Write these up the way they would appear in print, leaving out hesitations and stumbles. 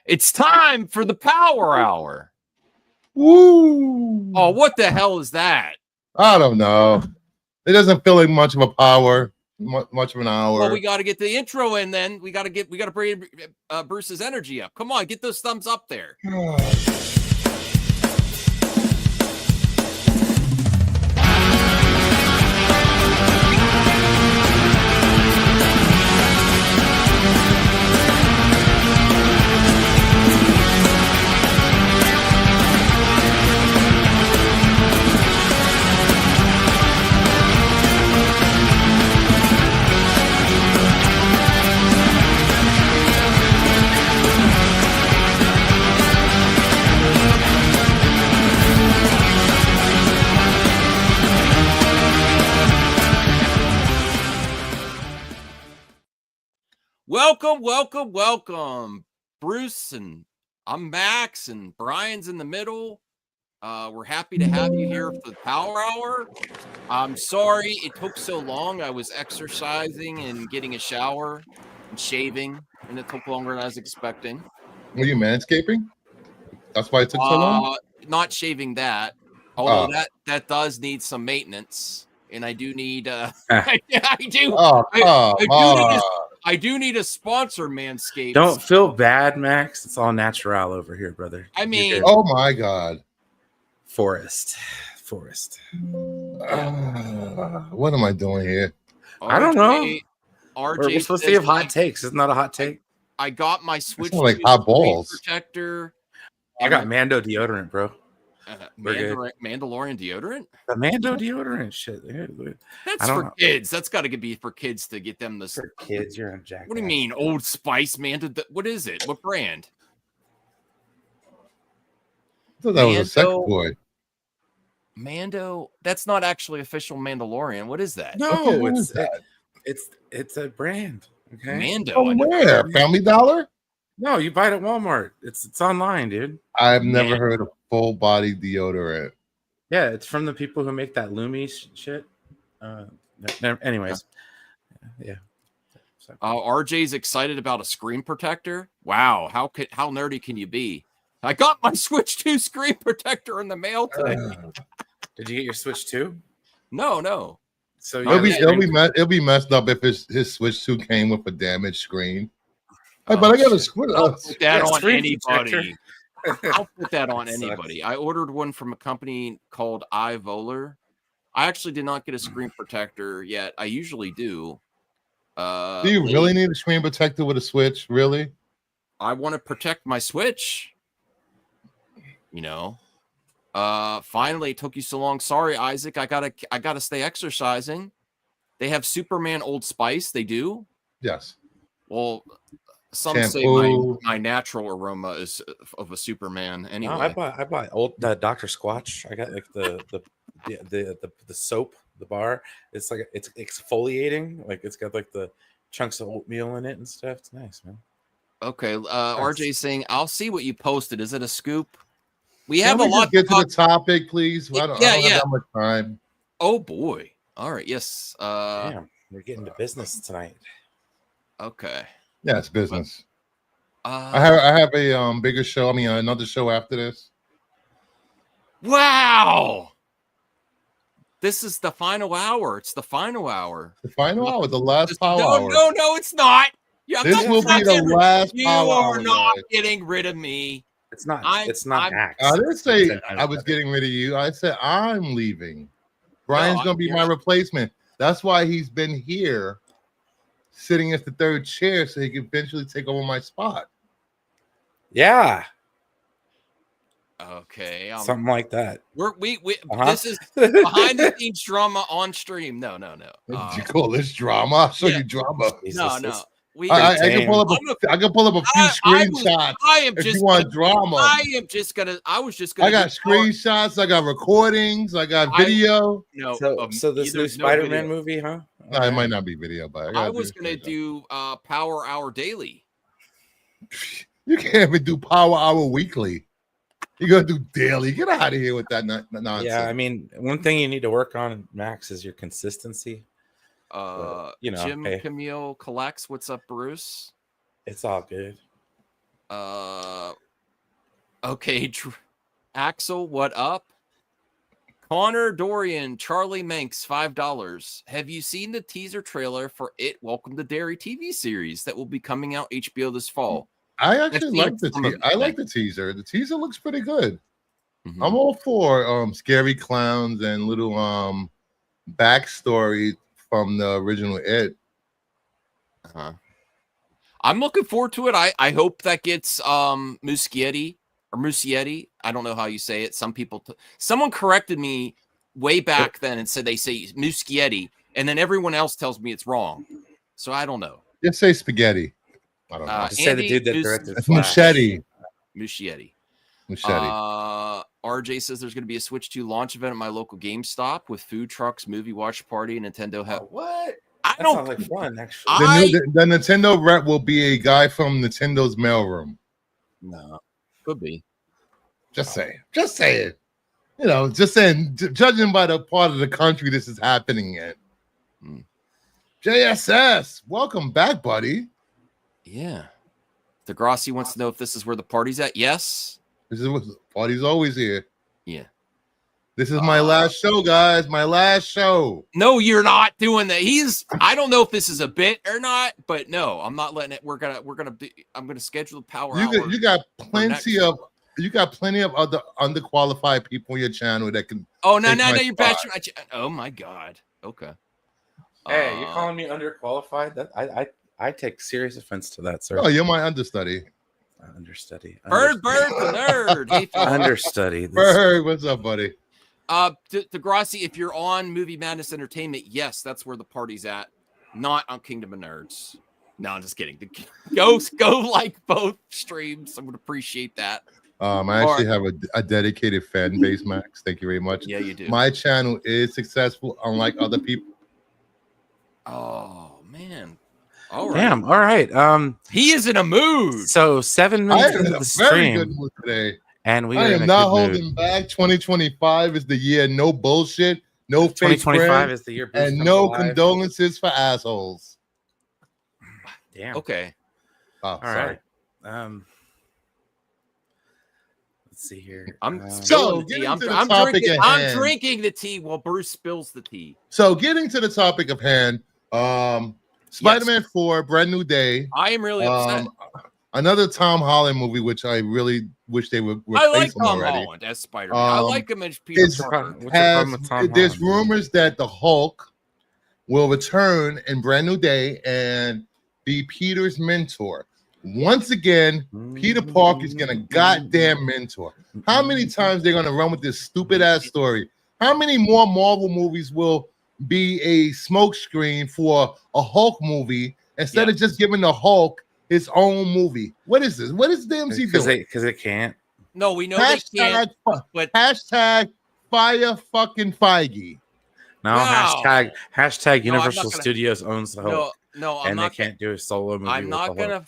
It's time for the Power Hour. Woo! Oh, what the hell is that? I don't know. It doesn't feel like much of a power, much of an hour. Well, we got to get the intro in. Then we got to bring Bruce's energy up. Come on, get those thumbs up there. Welcome. Bruce and I'm Max and Brian's in the middle. We're happy to have you here for the Power Hour. I'm sorry it took so long. I was exercising and getting a shower and shaving, and it took longer than I was expecting. Were you manscaping? That's why it took so long? Not shaving that, although that does need some maintenance, and I do need I do need a sponsor, Manscaped. Don't feel bad, Max. It's all natural over here, brother. I mean, oh my God. Forest. What am I doing here? I don't know. RJ, we're supposed to have hot takes. Isn't that a hot take? I got my Switch like hot balls protector. I got Mando deodorant, bro. Mandalorian deodorant? The Mando deodorant shit. That's for kids. That's got to be for kids to get them the. For kids, you're a jackass. What do you mean, Old Spice, Mando? What is it? What brand? I thought that was a sex boy. Mando. That's not actually official Mandalorian. What is that? No, it's a brand. Okay. Mando. Oh, where? Family Dollar? No, you buy it at Walmart. It's online, dude. I've never heard of full body deodorant. Yeah, it's from the people who make that Lumi shit. Anyways, yeah. RJ's excited about a screen protector. Wow, how nerdy can you be? I got my Switch 2 screen protector in the mail today. Did you get your Switch 2? No. So it'll be messed up if his Switch 2 came with a damaged screen. But I got a Switch. I'll put that on anybody. I'll put that on anybody. I ordered one from a company called iVoler. I actually did not get a screen protector yet. I usually do. Do you really need a screen protector with a Switch? Really? I want to protect my Switch. You know. Finally, it took you so long. Sorry, Isaac. I gotta stay exercising. They have Superman Old Spice. They do. Yes. Well, some shampoo. Say my natural aroma is of a Superman. Anyway, no, I bought old Dr. Squatch. I got like the soap, the bar. It's like it's exfoliating. Like it's got like the chunks of oatmeal in it and stuff. It's nice, man. Okay. RJ's saying, I'll see what you posted. Is it a scoop? We have a lot. Get to the topic, please. I don't have that much time. Oh boy. All right. Yes. Damn, we're getting to business tonight. Okay. Yeah, it's business. I have a bigger show. I mean, another show after this. Wow. This is the final hour. It's the final hour. The final hour. The last power hour. No, it's not. This will be the last power hour. You are not getting rid of me. It's not. It's not. I didn't say I was getting rid of you. I said I'm leaving. Brian's going to be my replacement. That's why he's been here, sitting at the third chair, so he can eventually take over my spot. Yeah. Okay. Something like that. This is behind the scenes drama on stream. No. Did you call this drama? I'll show you drama. No. I can pull up a few screenshots. If you want drama, I was just gonna. I got screenshots. I got recordings. I got video. So this new Spider-Man movie, huh? No, it might not be video, but I was gonna do Power Hour Daily. You can't even do Power Hour weekly. You're gonna do daily. Get out of here with that nonsense. Yeah, I mean, one thing you need to work on, Max, is your consistency. Jim Camille collects. What's up, Bruce? It's all good. Okay, Axel, what up? Connor Dorian, Charlie Manx, $5. Have you seen the teaser trailer for It Welcome to Derry TV series that will be coming out HBO this fall? I actually like the teaser. The teaser looks pretty good. Mm-hmm. I'm all for scary clowns and little backstory from the original It. I'm looking forward to it. I hope that gets Muschietti. I don't know how you say it. Some people, someone corrected me way back then and said they say Muschietti, and then everyone else tells me it's wrong. So I don't know. Just say spaghetti. I don't know. Just say the dude that directed Muschietti. Muschietti. Muschietti. RJ says there's going to be a Switch 2 launch event at my local GameStop with food trucks, movie watch party, Nintendo. What? That sounds like fun, actually. The Nintendo rep will be a guy from Nintendo's mailroom. No, could be. Just saying. You know, just saying. Judging by the part of the country this is happening in. JSS, welcome back, buddy. Yeah. Degrassi wants to know if this is where the party's at. Yes. This is what the party's always here. Yeah. This is my last show, guys. My last show. No, you're not doing that. I don't know if this is a bit or not, but no, I'm not letting it. I'm gonna schedule the power hour. You got plenty of other underqualified people on your channel that can. Oh, no, you're bashing my oh my God. Okay. Hey, you're calling me underqualified? That I take serious offense to that, sir. Oh, you're my understudy. Understudy. Bird, the nerd. Hey, understudy. Bird, what's up, buddy? Degrassi, if you're on Movie Madness Entertainment, yes, that's where the party's at. Not on Kingdom of Nerds. No, I'm just kidding. Go like both streams. I would appreciate that. I actually have a dedicated fan base, Max. Thank you very much. Yeah, you do. My channel is successful, unlike other people. Oh man. All right. Damn. All right. He is in a mood. So 7 minutes into the stream. Very good mood today. And I am not holding back. 2025 is the year. No bullshit. No fake 2025 is the year. Bruce and no alive. condolences for assholes. Damn. Okay. Oh, all sorry. Right. Let's see here. I'm drinking the tea while Bruce spills the tea. So getting to the topic of hand, Spider-Man 4, Brand New Day. I am really upset. Another Tom Holland movie, which I really wish they would replace I like him Tom already. Holland as Spider-Man. I like him as Peter Parker. There's rumors that the Hulk will return in Brand New Day and be Peter's mentor. Once again, Peter Parker is gonna goddamn mentor. How many times they're gonna run with this stupid ass story? How many more Marvel movies will be a smokescreen for a Hulk movie instead of just giving the Hulk his own movie? What is this? What is the MC doing? Because they can't. No, we know they can't. But hashtag fire fucking Feige. No, wow. hashtag Universal Studios owns the Hulk. No, and they can't do a solo movie. I'm not gonna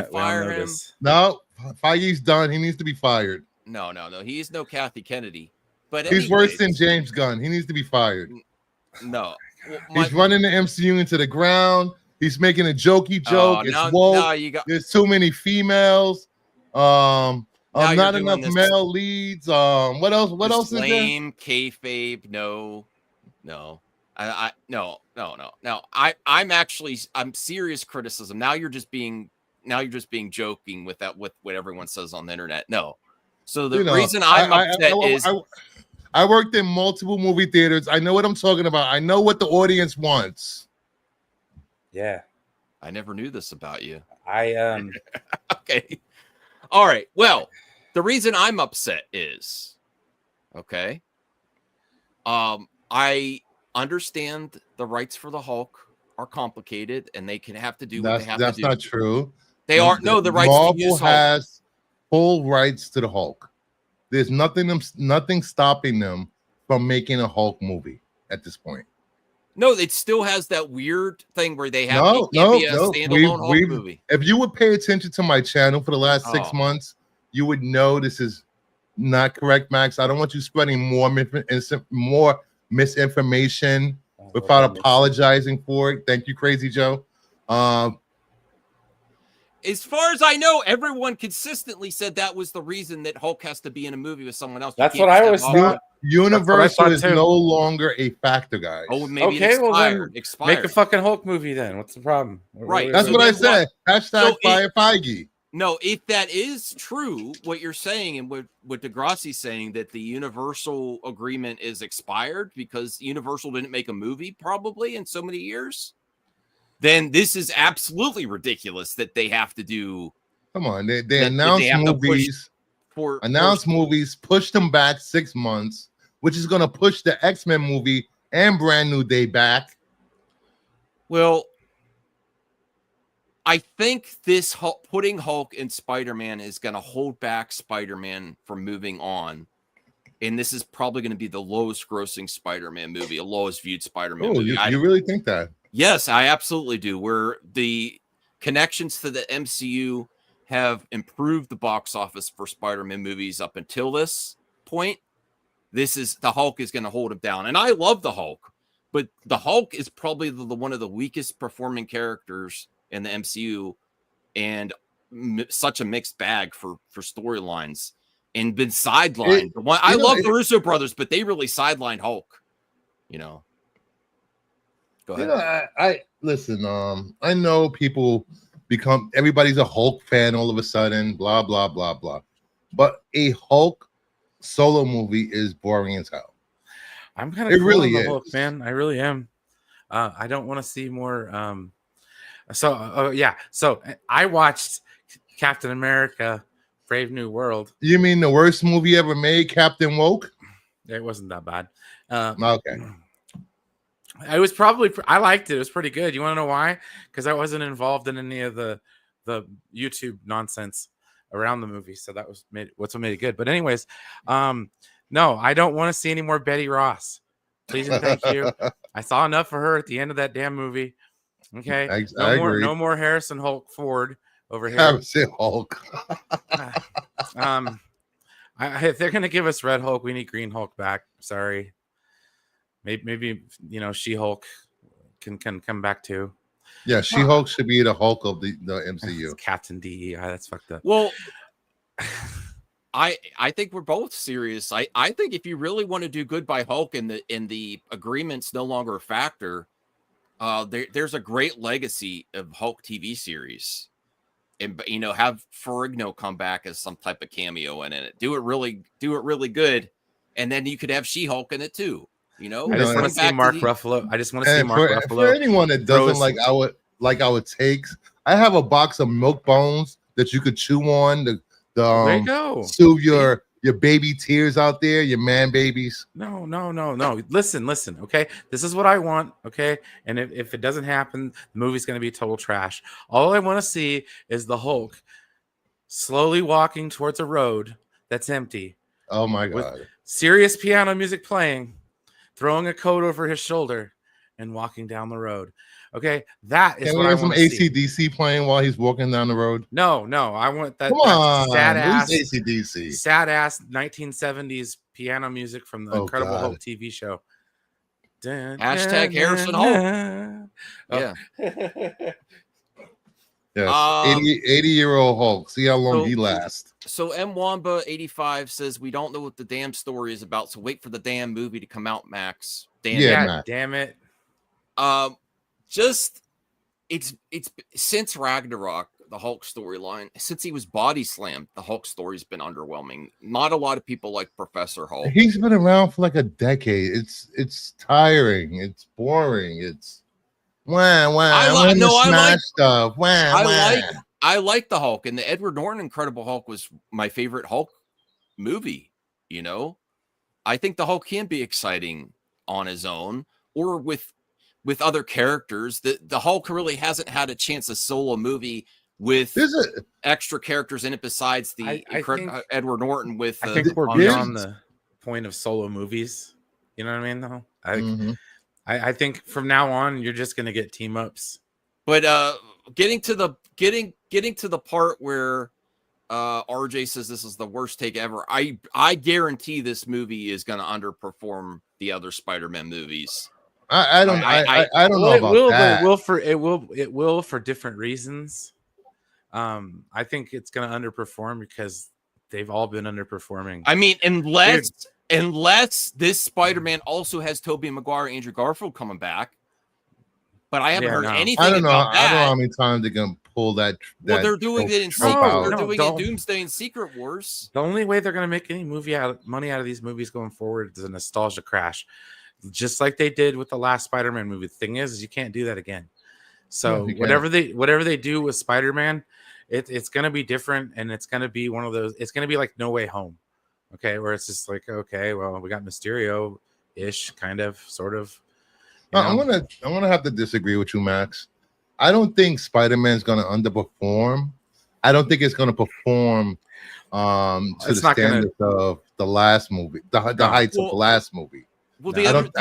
fire him. No, Feige's done. He needs to be fired. No. He's no Kathy Kennedy. But he's worse than James Gunn. He needs to be fired. No, he's running the MCU into the ground. He's making a jokey joke. It's woke. There's too many females. Not enough male leads. What else? What else is there? Lame kayfabe. No. No. I'm serious criticism. Now you're just being joking with what everyone says on the internet. No. So the reason I'm upset is I worked in multiple movie theaters. I know what I'm talking about. I know what the audience wants. Yeah. I never knew this about you. Okay. All right. Well, the reason I'm upset is I understand the rights for the Hulk are complicated and they can have to do what they have to do. That's not true. They are the rights Marvel to use has full rights to the Hulk. There's nothing stopping them from making a Hulk movie at this point. No, it still has that weird thing where they have be a standalone Hulk movie. If you would pay attention to my channel for the last 6 months, you would know this is not correct, Max. I don't want you spreading more misinformation without apologizing for it. Thank you, Crazy Joe. as far as I know, everyone consistently said that was the reason that Hulk has to be in a movie with someone else. That's what I always thought. Universal is no longer a factor, guys. Oh, maybe it expired. Well then make a fucking Hulk movie then. What's the problem? Right. That's what I said. Hashtag fire Feige. No, if that is true, what you're saying and what Degrassi's saying, that the Universal agreement is expired because Universal didn't make a movie probably in so many years, then this is absolutely ridiculous that they have to do. Come on, they announced movies. Movies, pushed them back 6 months, which is going to push the X-Men movie and Brand New Day back. Well, I think this putting Hulk in Spider-Man is going to hold back Spider-Man from moving on. And this is probably going to be the lowest grossing Spider-Man movie, a lowest viewed Spider-Man movie. You really think that? Yes, I absolutely do. Where the connections to the MCU have improved the box office for Spider-Man movies up until this point. The Hulk is going to hold him down. And I love the Hulk, but the Hulk is probably one of the weakest performing characters in the MCU, and such a mixed bag for storylines, and been sidelined. I love the Russo brothers, but they really sidelined Hulk. Go ahead. I listen. I know people everybody's a Hulk fan all of a sudden, blah blah blah blah. But a Hulk solo movie is boring as hell. I'm kind of really the Hulk, man. I really am. I don't want to see more. So I watched Captain America: Brave New World. You mean the worst movie ever made, Captain Woke? It wasn't that bad. Okay. It was probably I liked it. It was pretty good. You want to know why? Because I wasn't involved in any of the YouTube nonsense around the movie, so that was what made it good. But anyways, no, I don't want to see any more Betty Ross. Please and thank you. I saw enough of her at the end of that damn movie. Okay, I agree. No more Harrison Hulk Ford over here. Harrison Hulk. If they're gonna give us Red Hulk, we need Green Hulk back. Sorry. Maybe She-Hulk can come back too. Yeah, She-Hulk should be the Hulk of the MCU. Captain DEI, that's fucked up. Well, I think we're both serious. I think if you really want to do good by Hulk and the agreement's no longer a factor, there's a great legacy of Hulk TV series, and have Ferrigno come back as some type of cameo in it. Do it really good, and then you could have She-Hulk in it too. I just want to see Mark Ruffalo. I just want to see Mark Ruffalo. For anyone that doesn't like our takes, I have a box of milk bones that you could chew on there you go. Soothe your baby tears out there, your man babies. No. Listen. Okay, this is what I want. Okay, and if it doesn't happen, the movie's going to be total trash. All I want to see is the Hulk slowly walking towards a road that's empty. Oh my god! With serious piano music playing, throwing a coat over his shoulder, and walking down the road. Okay, that is what I want to see. AC/DC playing while he's walking down the road. No, I want that. Come on, sad ass AC/DC, sad ass 1970s piano music from the Incredible Hulk TV show. Hashtag Harrison Hulk. Yeah. Yes, 80-year-old Hulk. See how long he lasts. So M Wamba 85 says we don't know what the damn story is about, so wait for the damn movie to come out, Max. Damn it. It's since Ragnarok, the Hulk storyline, since he was body slammed, the Hulk story's been underwhelming. Not a lot of people like Professor Hulk. He's been around for like a decade. It's tiring. It's boring. It's I like the Hulk, and the Edward Norton Incredible Hulk was my favorite Hulk movie. I think the Hulk can be exciting on his own or with other characters. The Hulk really hasn't had a chance a solo movie with extra characters in it besides the Edward Norton. I think we're beyond the point of solo movies. You know what I mean? Though I think from now on you're just gonna get team ups. But getting to the part where RJ says this is the worst take ever, I guarantee this movie is going to underperform the other Spider-Man movies. I don't know about that. It will for different reasons. I think it's going to underperform because they've all been underperforming. I mean, unless this Spider-Man also has Tobey Maguire, Andrew Garfield coming back, but I haven't heard anything I don't know. about that. I don't know how many times they're gonna pull that. Well, they're doing it in trope they're doing it in Doomsday and Secret Wars. The only way they're going to make any money out of these movies going forward is a nostalgia crash, just like they did with the last Spider-Man movie. The thing is you can't do that again. So whatever they do with Spider-Man, it's going to be different, and it's going to be one of those. It's going to be like No Way Home, okay, where it's just like, okay, well, we got Mysterio-ish, kind of, sort of. I'm gonna have to disagree with you, Max. I don't think Spider-Man's gonna underperform. I don't think it's gonna perform to the standards of the last movie, the heights of the last movie. Well, I don't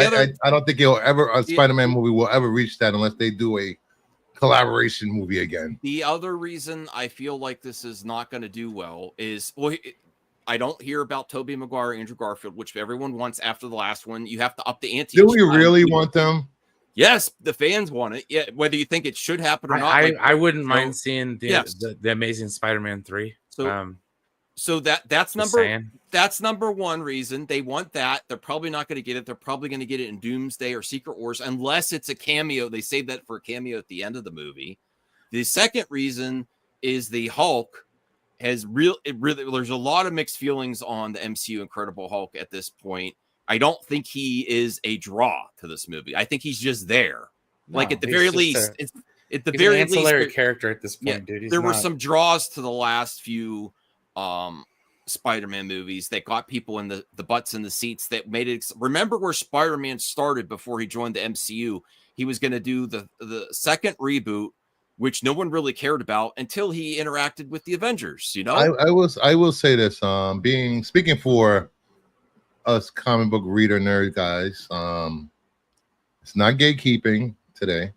think a Spider-Man movie will ever reach that unless they do a collaboration movie again. The other reason I feel like this is not going to do well is, I don't hear about Tobey Maguire, Andrew Garfield, which everyone wants after the last one. You have to up the ante. Do we really want them? Yes, the fans want it. Yeah, whether you think it should happen or not. I wouldn't mind seeing the Amazing Spider-Man 3. So that's number one reason they want that. They're probably not going to get it. They're probably going to get it in Doomsday or Secret Wars, unless it's a cameo. They save that for a cameo at the end of the movie. The second reason is the Hulk has there's a lot of mixed feelings on the MCU Incredible Hulk at this point. I don't think he is a draw to this movie. I think he's just there. Like at the very least, it's at the very least ancillary character at this point, dude. There were some draws to the last few Spider-Man movies that got people in the butts in the seats that made it. Remember where Spider-Man started before he joined the MCU? He was going to do the second reboot, which no one really cared about until he interacted with the Avengers. You know, I will say this. Speaking for us comic book reader nerd guys, it's not gatekeeping today.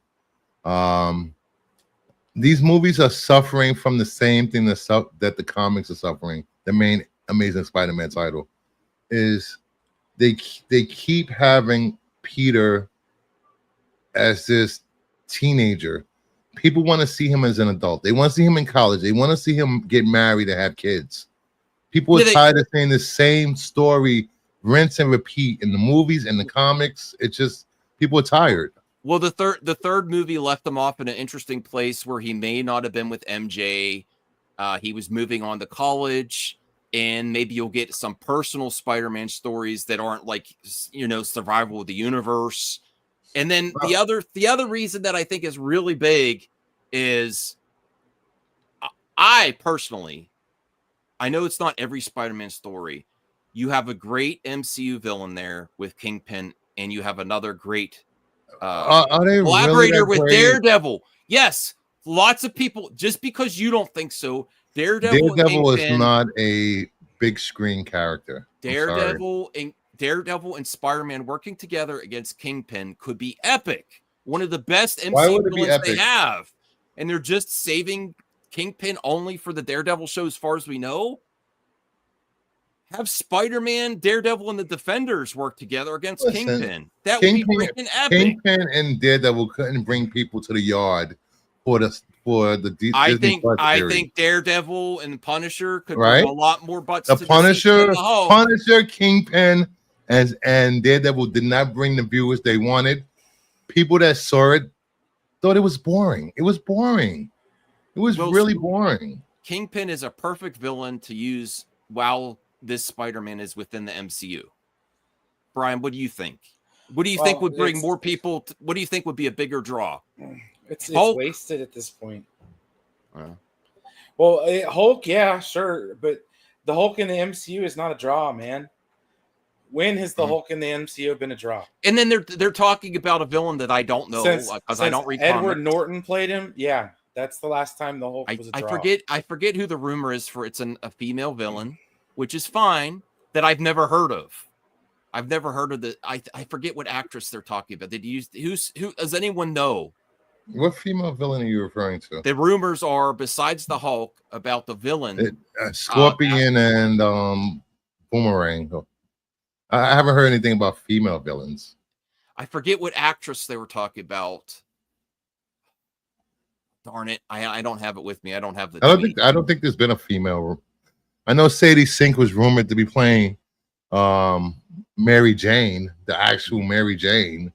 These movies are suffering from the same thing that the comics are suffering. The main Amazing Spider-Man title is they keep having Peter as this teenager. People want to see him as an adult. They want to see him in college. They want to see him get married and have kids. People are tired of seeing the same story, rinse and repeat in the movies and the comics. It's just people are tired. Well, the third movie left him off in an interesting place where he may not have been with MJ. He was moving on to college, and maybe you'll get some personal Spider-Man stories that aren't like, survival of the universe. And then the other reason that I think is really big is I personally, I know it's not every Spider-Man story. You have a great MCU villain there with Kingpin, and you have another great collaborator with Daredevil. Yes, lots of people, just because you don't think so, Daredevil is not a big screen character. Daredevil and Spider-Man working together against Kingpin could be epic. One of the best MCU villains they have. And they're just saving Kingpin only for the Daredevil show as far as we know. Have Spider-Man, Daredevil, and the Defenders work together against Kingpin. That would be freaking epic. Kingpin and Daredevil couldn't bring people to the yard for the I think Daredevil and Punisher could bring a lot more butts. The Punisher, Kingpin, and Daredevil did not bring the viewers they wanted. People that saw it thought it was boring. It was boring. It was really boring. Kingpin is a perfect villain to use while this Spider-Man is within the MCU. Brian, what do you think? What do you think would bring more people? What do you think would be a bigger draw? It's wasted at this point. Hulk, yeah, sure, but the Hulk in the MCU is not a draw, man. When has the Hulk in the MCU been a draw? And then they're talking about a villain that I don't know because I don't read Edward comics. Norton played him. Yeah, that's the last time the Hulk was a draw. I forget who the rumor is for. It's a female villain, which is fine. That I've never heard of. I've never heard of the. I forget what actress they're talking about. Who does anyone know? What female villain are you referring to? The rumors are, besides the Hulk, about the villain, Scorpion and Boomerang. I haven't heard anything about female villains. I forget what actress they were talking about. Darn it. I don't have it with me. I don't have the I don't think there's been a female. I know Sadie Sink was rumored to be playing Mary Jane, the actual Mary Jane,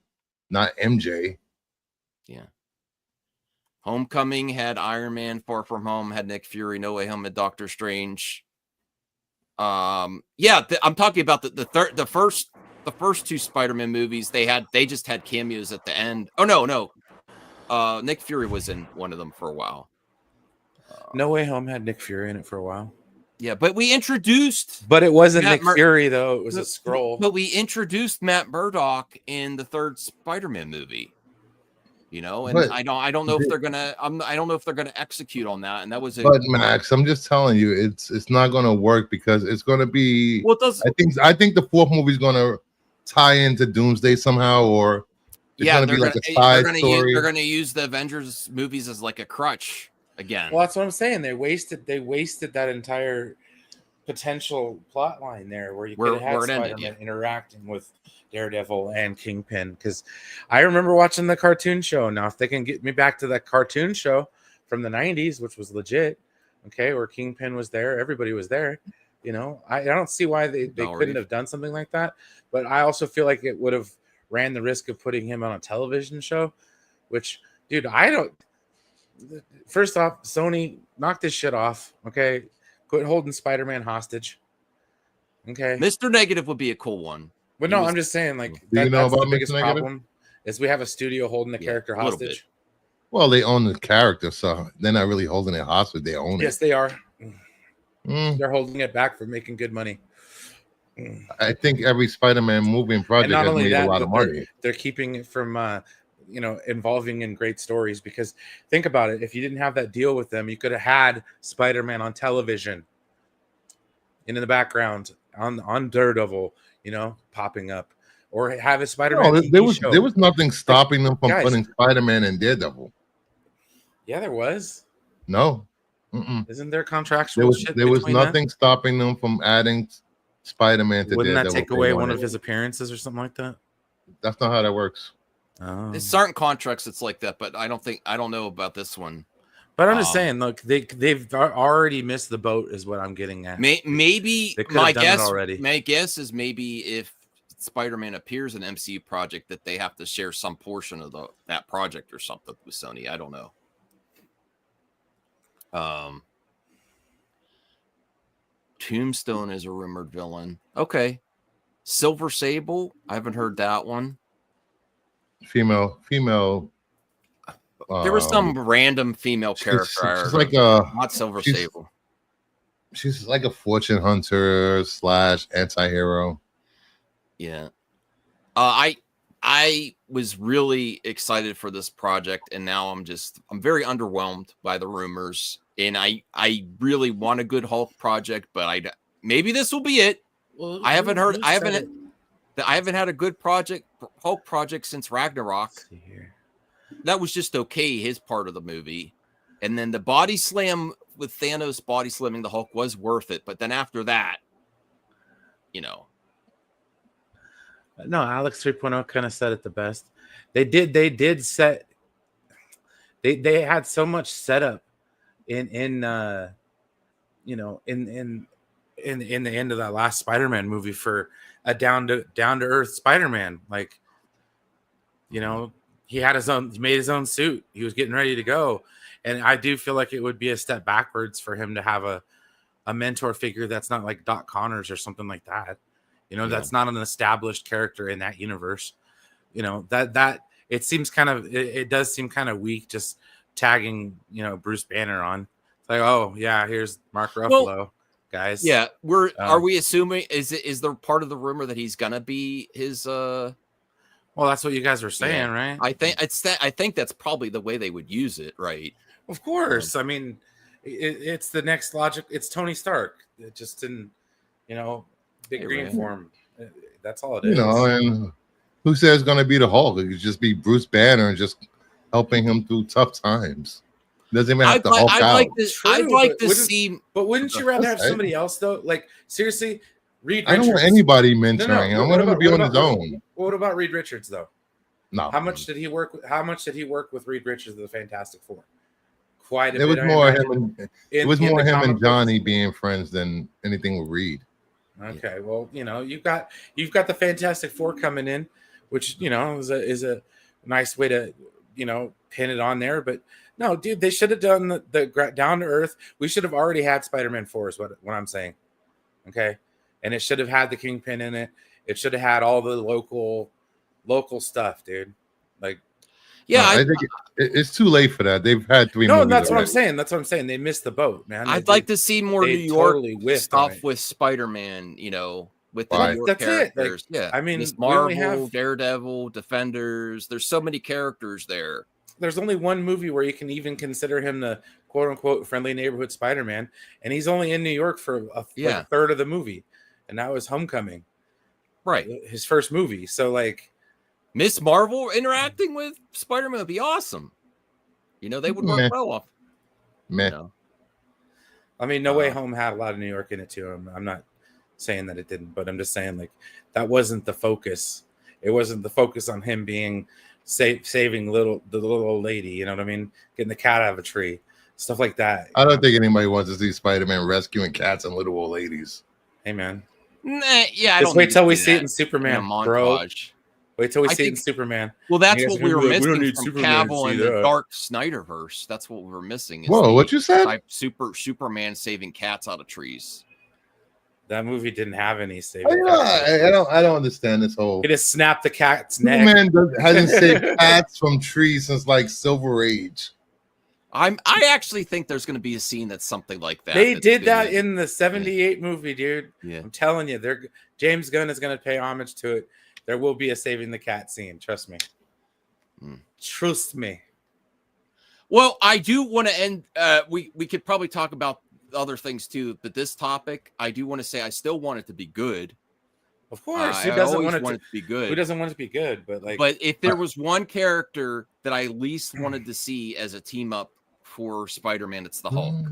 not MJ. Yeah. Homecoming had Iron Man, Far From Home had Nick Fury, No Way Home had Doctor Strange. I'm talking about the first two Spider-Man movies. They just had cameos at the end. Oh no. Nick Fury was in one of them for a while. No Way Home had Nick Fury in it for a while. Yeah, but we introduced. But it wasn't Nick Fury though. It was a Skrull. But we introduced Matt Murdock in the third Spider-Man movie. You know, and I don't know if they're gonna. I don't know if they're gonna execute on that. And that was. But Max, I'm just telling you, it's not gonna work because it's gonna be. Well, it does. I think the fourth movie is gonna tie into Doomsday somehow, or it's gonna be like a side story. They're gonna use the Avengers movies as like a crutch again. Well, that's what I'm saying. They wasted that entire potential plot line there, where you could have had Spider-Man interacting with Daredevil and Kingpin. Because I remember watching the cartoon show. Now, if they can get me back to that cartoon show from the 90s, which was legit, okay, where Kingpin was there, everybody was there, you know, I don't see why they couldn't have done something like that. But I also feel like it would have ran the risk of putting him on a television show, which, dude, first off, Sony, knock this shit off, okay? Quit holding Spider-Man hostage. Okay. Mr. Negative would be a cool one. But no, I'm just saying, like, that's the biggest problem is we have a studio holding the character hostage. Well, they own the character, so they're not really holding it hostage. They own it. Yes, they are. They're holding it back for making good money. I think every Spider-Man movie and project has made a lot of money. They're keeping it from, involving in great stories, because think about it. If you didn't have that deal with them, you could have had Spider-Man on television and in the background on Daredevil, popping up, or have a Spider-Man show. There was nothing stopping them from putting Spider-Man in Daredevil. Yeah, there was. No. Isn't there contractual shit? There was nothing stopping them from adding Spider-Man to Wouldn't Daredevil. That take away one of his appearances or something like that? That's not how that works. Oh. There's certain contracts it's like that, but I don't know about this one. But I'm just saying, look, they've already missed the boat, is what I'm getting at. Maybe my guess is maybe if Spider-Man appears in an MCU project, that they have to share some portion of that project or something with Sony. I don't know. Tombstone is a rumored villain. Okay. Silver Sable. I haven't heard that one. Female. There was some random female character. She's like not Silver Sable. She's like a fortune hunter / anti-hero. Yeah. I was really excited for this project, and now I'm very underwhelmed by the rumors. And I really want a good Hulk project, but maybe this will be it. Well, I haven't had a good Hulk project since Ragnarok. Let's see here. That was just okay, his part of the movie. And then the body slam with Thanos body slamming the Hulk was worth it. But then after that, No, Alex 3.0 kind of said it the best. They had so much setup in the end of that last Spider-Man movie for a down to earth Spider-Man. Like, he had he made his own suit. He was getting ready to go. And I do feel like it would be a step backwards for him to have a mentor figure that's not like Doc Connors or something like that. That's not an established character in that universe. That it seems it does seem kind of weak just tagging, Bruce Banner on. It's like, oh yeah, here's Mark Ruffalo, guys. Yeah, are we assuming is there part of the rumor that he's gonna be his Well, that's what you guys were saying, right? I think that's probably the way they would use it, right? Of course. I mean, it's the next logic. It's Tony Stark. It just in, big green form. That's all it is. And who says it's going to be the Hulk? It could just be Bruce Banner and just helping him through tough times. Doesn't even have to Hulk out. I'd like to see. But wouldn't you rather have somebody else though? Like seriously, Reed Richards. I don't want anybody mentoring him. I want him to be on his own. What about Reed Richards though? No. How much did he work with Reed Richards of the Fantastic Four? quite a It was bit. more him and Johnny being friends than anything with Reed. Okay, well, you've got the Fantastic Four coming in, which is a nice way to pin it on there. But no, dude, they should have done the down to earth. We should have already had Spider-Man 4 is what I'm saying. Okay, and it should have had the Kingpin in it. It should have had all the local stuff, dude. Like, yeah, no, I think it's too late for that. They've had 3 movies. No, that's already. what I'm saying. That's what I'm saying. They missed the boat, man. I'd like to see more New York totally stuff with Spider-Man. With the New York that's characters. Like, yeah, I mean, Miss Marvel, Daredevil, Defenders. There's so many characters there. There's only one movie where you can even consider him the quote unquote friendly neighborhood Spider-Man, and he's only in New York for like a third of the movie, and that was Homecoming, right? His first movie. So like, Miss Marvel interacting with Spider-Man would be awesome. They would work well off. I mean, No Way Home had a lot of New York in it too. I'm not saying that it didn't, but I'm just saying like that wasn't the focus. It wasn't the focus on him being saving the little old lady. You know what I mean? Getting the cat out of a tree, stuff like that. I don't think anybody wants to see Spider-Man rescuing cats and little old ladies. Hey man, yeah. Just wait till we see it in Superman, bro. Wait till we see it in Superman. Well, that's what we were missing from Cavill and the Dark Snyderverse. That's what we were missing. Whoa, what you said? Superman saving cats out of trees. That movie didn't have any saving. I don't understand this whole. It just snapped the cat's neck. Man hasn't saved cats from trees since like Silver Age. I actually think there's going to be a scene that's something like that. They did that in the '78 movie, dude. Yeah. I'm telling you, James Gunn is going to pay homage to it. There will be a saving the cat scene. Trust me. Trust me. Well, I do want to end. We could probably talk about other things too, but this topic, I do want to say I still want it to be good. Of course, who doesn't want it to be good? Who doesn't want it to be good? But if there was one character that I least wanted to see as a team up for Spider-Man, it's the Hulk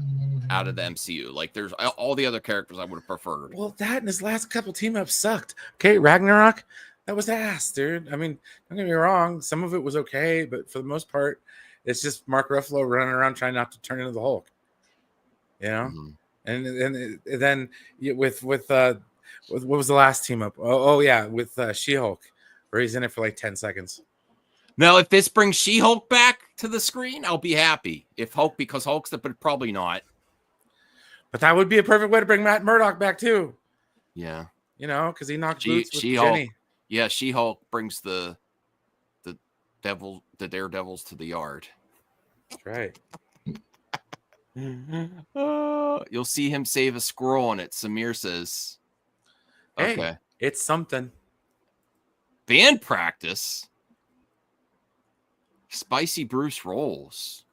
out of the MCU. Like, there's all the other characters I would have preferred. Well, that and his last couple team ups sucked. Okay, Ragnarok, that was ass, dude. I mean, don't get me wrong, some of it was okay, but for the most part, it's just Mark Ruffalo running around trying not to turn into the Hulk. And then with what was the last team up? Oh yeah, with She-Hulk, where he's in it for like 10 seconds. Now, if this brings She-Hulk back to the screen, I'll be happy. Because Hulk's but probably not. But that would be a perfect way to bring Matt Murdock back too. Yeah, because he knocked boots with She-Hulk. Jenny. Yeah, She-Hulk brings the daredevils to the yard. That's right. You'll see him save a squirrel on it. Samir says, "Hey, okay, it's something." Band practice. Spicy Bruce rolls.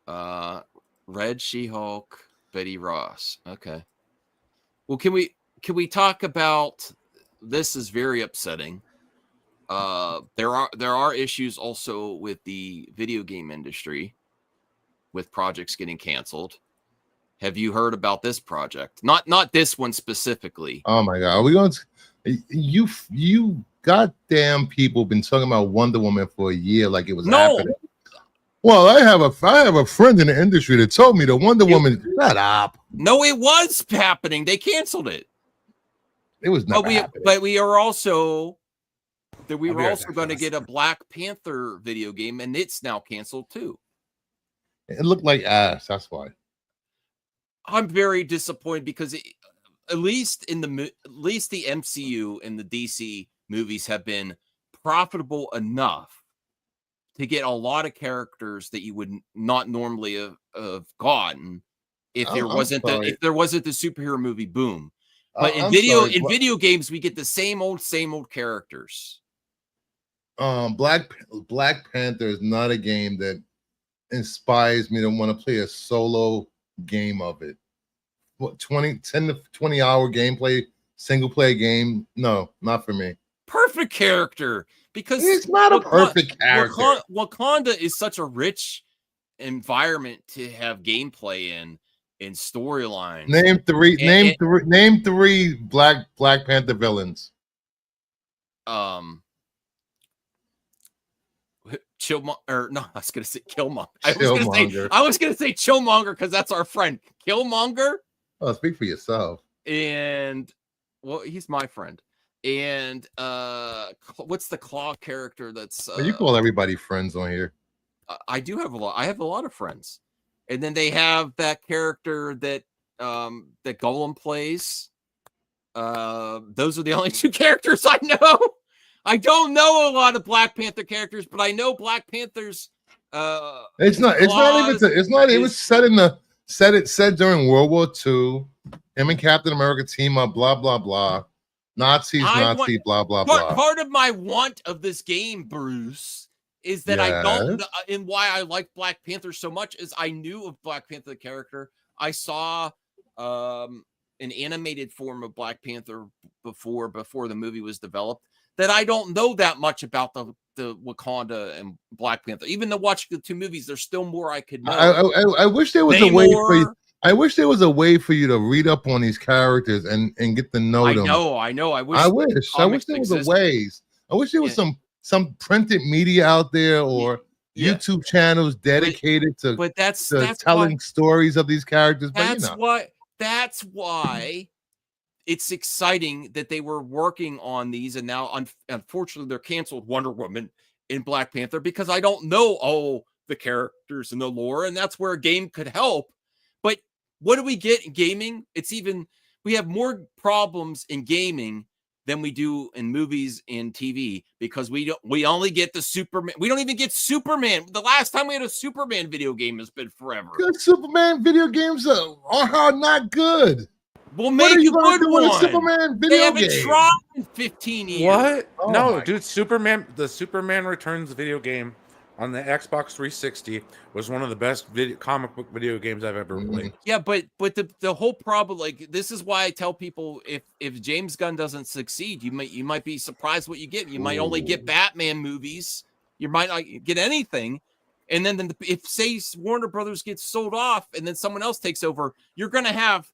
Red She-Hulk, Betty Ross. Okay. Well, can we talk about this? Is very upsetting. There are issues also with the video game industry, with projects getting canceled. Have you heard about this project? Not this one specifically. Oh my God, are we going to you goddamn people been talking about Wonder Woman for a year like it was happening. Well, I have a friend in the industry that told me that Wonder Woman. Shut up. No, it was happening. They canceled it. It was not. But we are also going to get a Black Panther video game, and it's now canceled too. It looked like ass. That's why. I'm very disappointed because at least the MCU and the DC movies have been profitable enough to get a lot of characters that you would not normally have gotten if there wasn't the superhero movie boom. But in video games, we get the same old characters. Black Panther is not a game that inspires me to want to play a solo game of it. What 10 to 20 hour gameplay, single player game? No, not for me. Perfect character, because it's not a perfect character. Wakanda is such a rich environment to have gameplay in storylines. Name three Black Panther villains. or no, I was gonna say Killmonger. Killmonger. I was gonna say Chillmonger because that's our friend Killmonger. Oh, speak for yourself. And well, he's my friend. And what's the Claw character that's You call everybody friends on here. I do have a lot. I have a lot of friends. And then they have that character that that Golem plays. Those are the only 2 characters I know. I don't know a lot of Black Panther characters, but I know Black Panther's It's not even set during World War II. Him and Captain America team up, blah blah blah. Nazis, blah blah blah. Part of my want of this game, Bruce, is that I don't, and why I like Black Panther so much is I knew of Black Panther the character. I saw an animated form of Black Panther before the movie was developed. That I don't know that much about the Wakanda and Black Panther. Even though watching the 2 movies, there's still more I could know. I wish there was a way for you. I wish there was a way for you to read up on these characters and get to know them. I know. I wish there was a ways. I wish there was some printed media out there or YouTube channels dedicated to telling stories of these characters. That's why it's exciting that they were working on these, and now unfortunately they're canceled Wonder Woman and Black Panther because I don't know all the characters and the lore, and that's where a game could help. But what do we get in gaming? We have more problems in gaming than we do in movies and TV because we only get the Superman. We don't even get Superman. The last time we had a Superman video game has been forever. Good Superman video games are not good. We'll make a good one. Superman video they haven't tried in 15 years. What? Oh no, dude. The Superman Returns video game on the Xbox 360 was one of the best comic book video games I've ever played. Yeah, but the whole problem, like, this is why I tell people if James Gunn doesn't succeed, you might be surprised what you get. You might only get Batman movies. You might not get anything. And then if say Warner Brothers gets sold off and then someone else takes over, you're going to have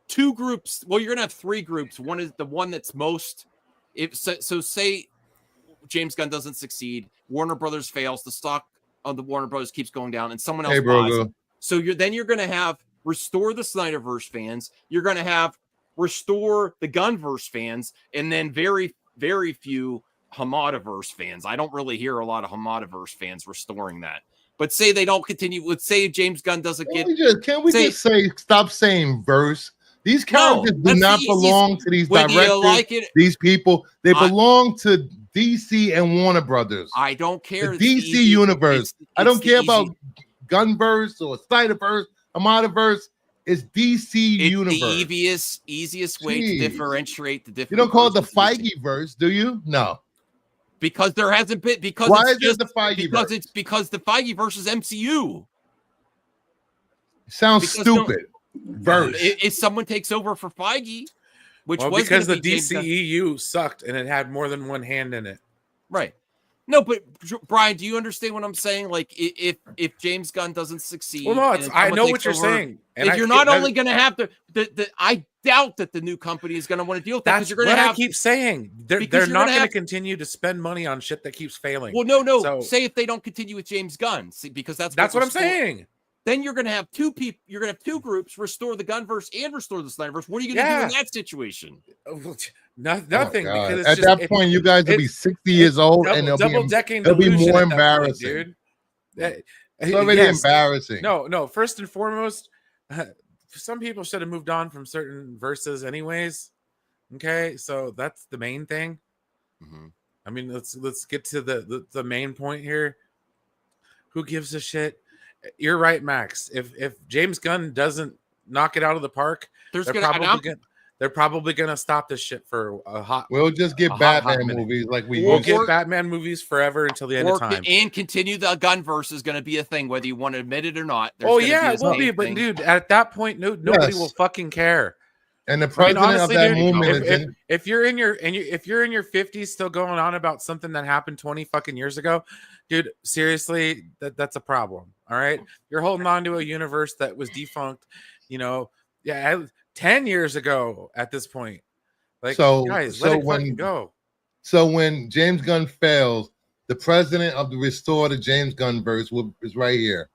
2 groups. Well, you're going to have 3 groups. One is the one that's most. So say James Gunn doesn't succeed, Warner Brothers fails, the stock of the Warner Brothers keeps going down, and someone else buys it. So you're going to have restore the Snyderverse fans. You're going to have restore the Gunverse fans, and then very, very few Hamadaverse fans. I don't really hear a lot of Hamadaverse fans restoring that. But say they don't continue. Let's say James Gunn doesn't get. Can we just say stop saying verse? These characters do not belong to these directors. These people, they belong to DC and Warner Brothers. I don't care. The DC universe. I don't care about Gunverse or Snyderverse, Hamadaverse. It's DC universe. The easiest way to differentiate the different. You don't call it the Feige verse, do you? No. Because there hasn't been. Because why is it the Feige verse? Because the Feige verse is MCU. Sounds stupid. Verse. If someone takes over for Feige, because the DCEU sucked and it had more than one hand in it. Right. No, but Brian, do you understand what I'm saying? Like, if James Gunn doesn't succeed, well, no, I know what you're saying. And if you're not only going to have the I doubt that the new company is going to want to deal with that. That's what I keep saying. They're not going to continue to spend money on shit that keeps failing. Well, no. So, say if they don't continue with James Gunn, because that's what I'm saying. Then you're going to have 2 people. You're going to have 2 groups: restore the Gunverse and restore the Snyderverse. What are you going to do in that situation? Nothing. Oh, because at that point, you guys will be 60 years old, and it'll be more embarrassing. It's already embarrassing. No. First and foremost, some people should have moved on from certain verses, anyways. Okay, so that's the main thing. Mm-hmm. I mean, let's get to the main point here. Who gives a shit? You're right, Max. If James Gunn doesn't knock it out of the park, they're probably gonna stop this shit for a hot. We'll just get Batman movies like we'll get Batman movies forever until the end of time, and continue the Gunverse is going to be a thing whether you want to admit it or not. It will be. But dude, at that point, nobody will fucking care. And the president of that movement, if you're in your 50s still going on about something that happened 20 fucking years ago, dude, seriously, that's a problem. All right, you're holding on to a universe that was defunct, 10 years ago at this point. Like, guys, let it fucking go. So when James Gunn fails, The president of the Restore the James Gunn verse is right here.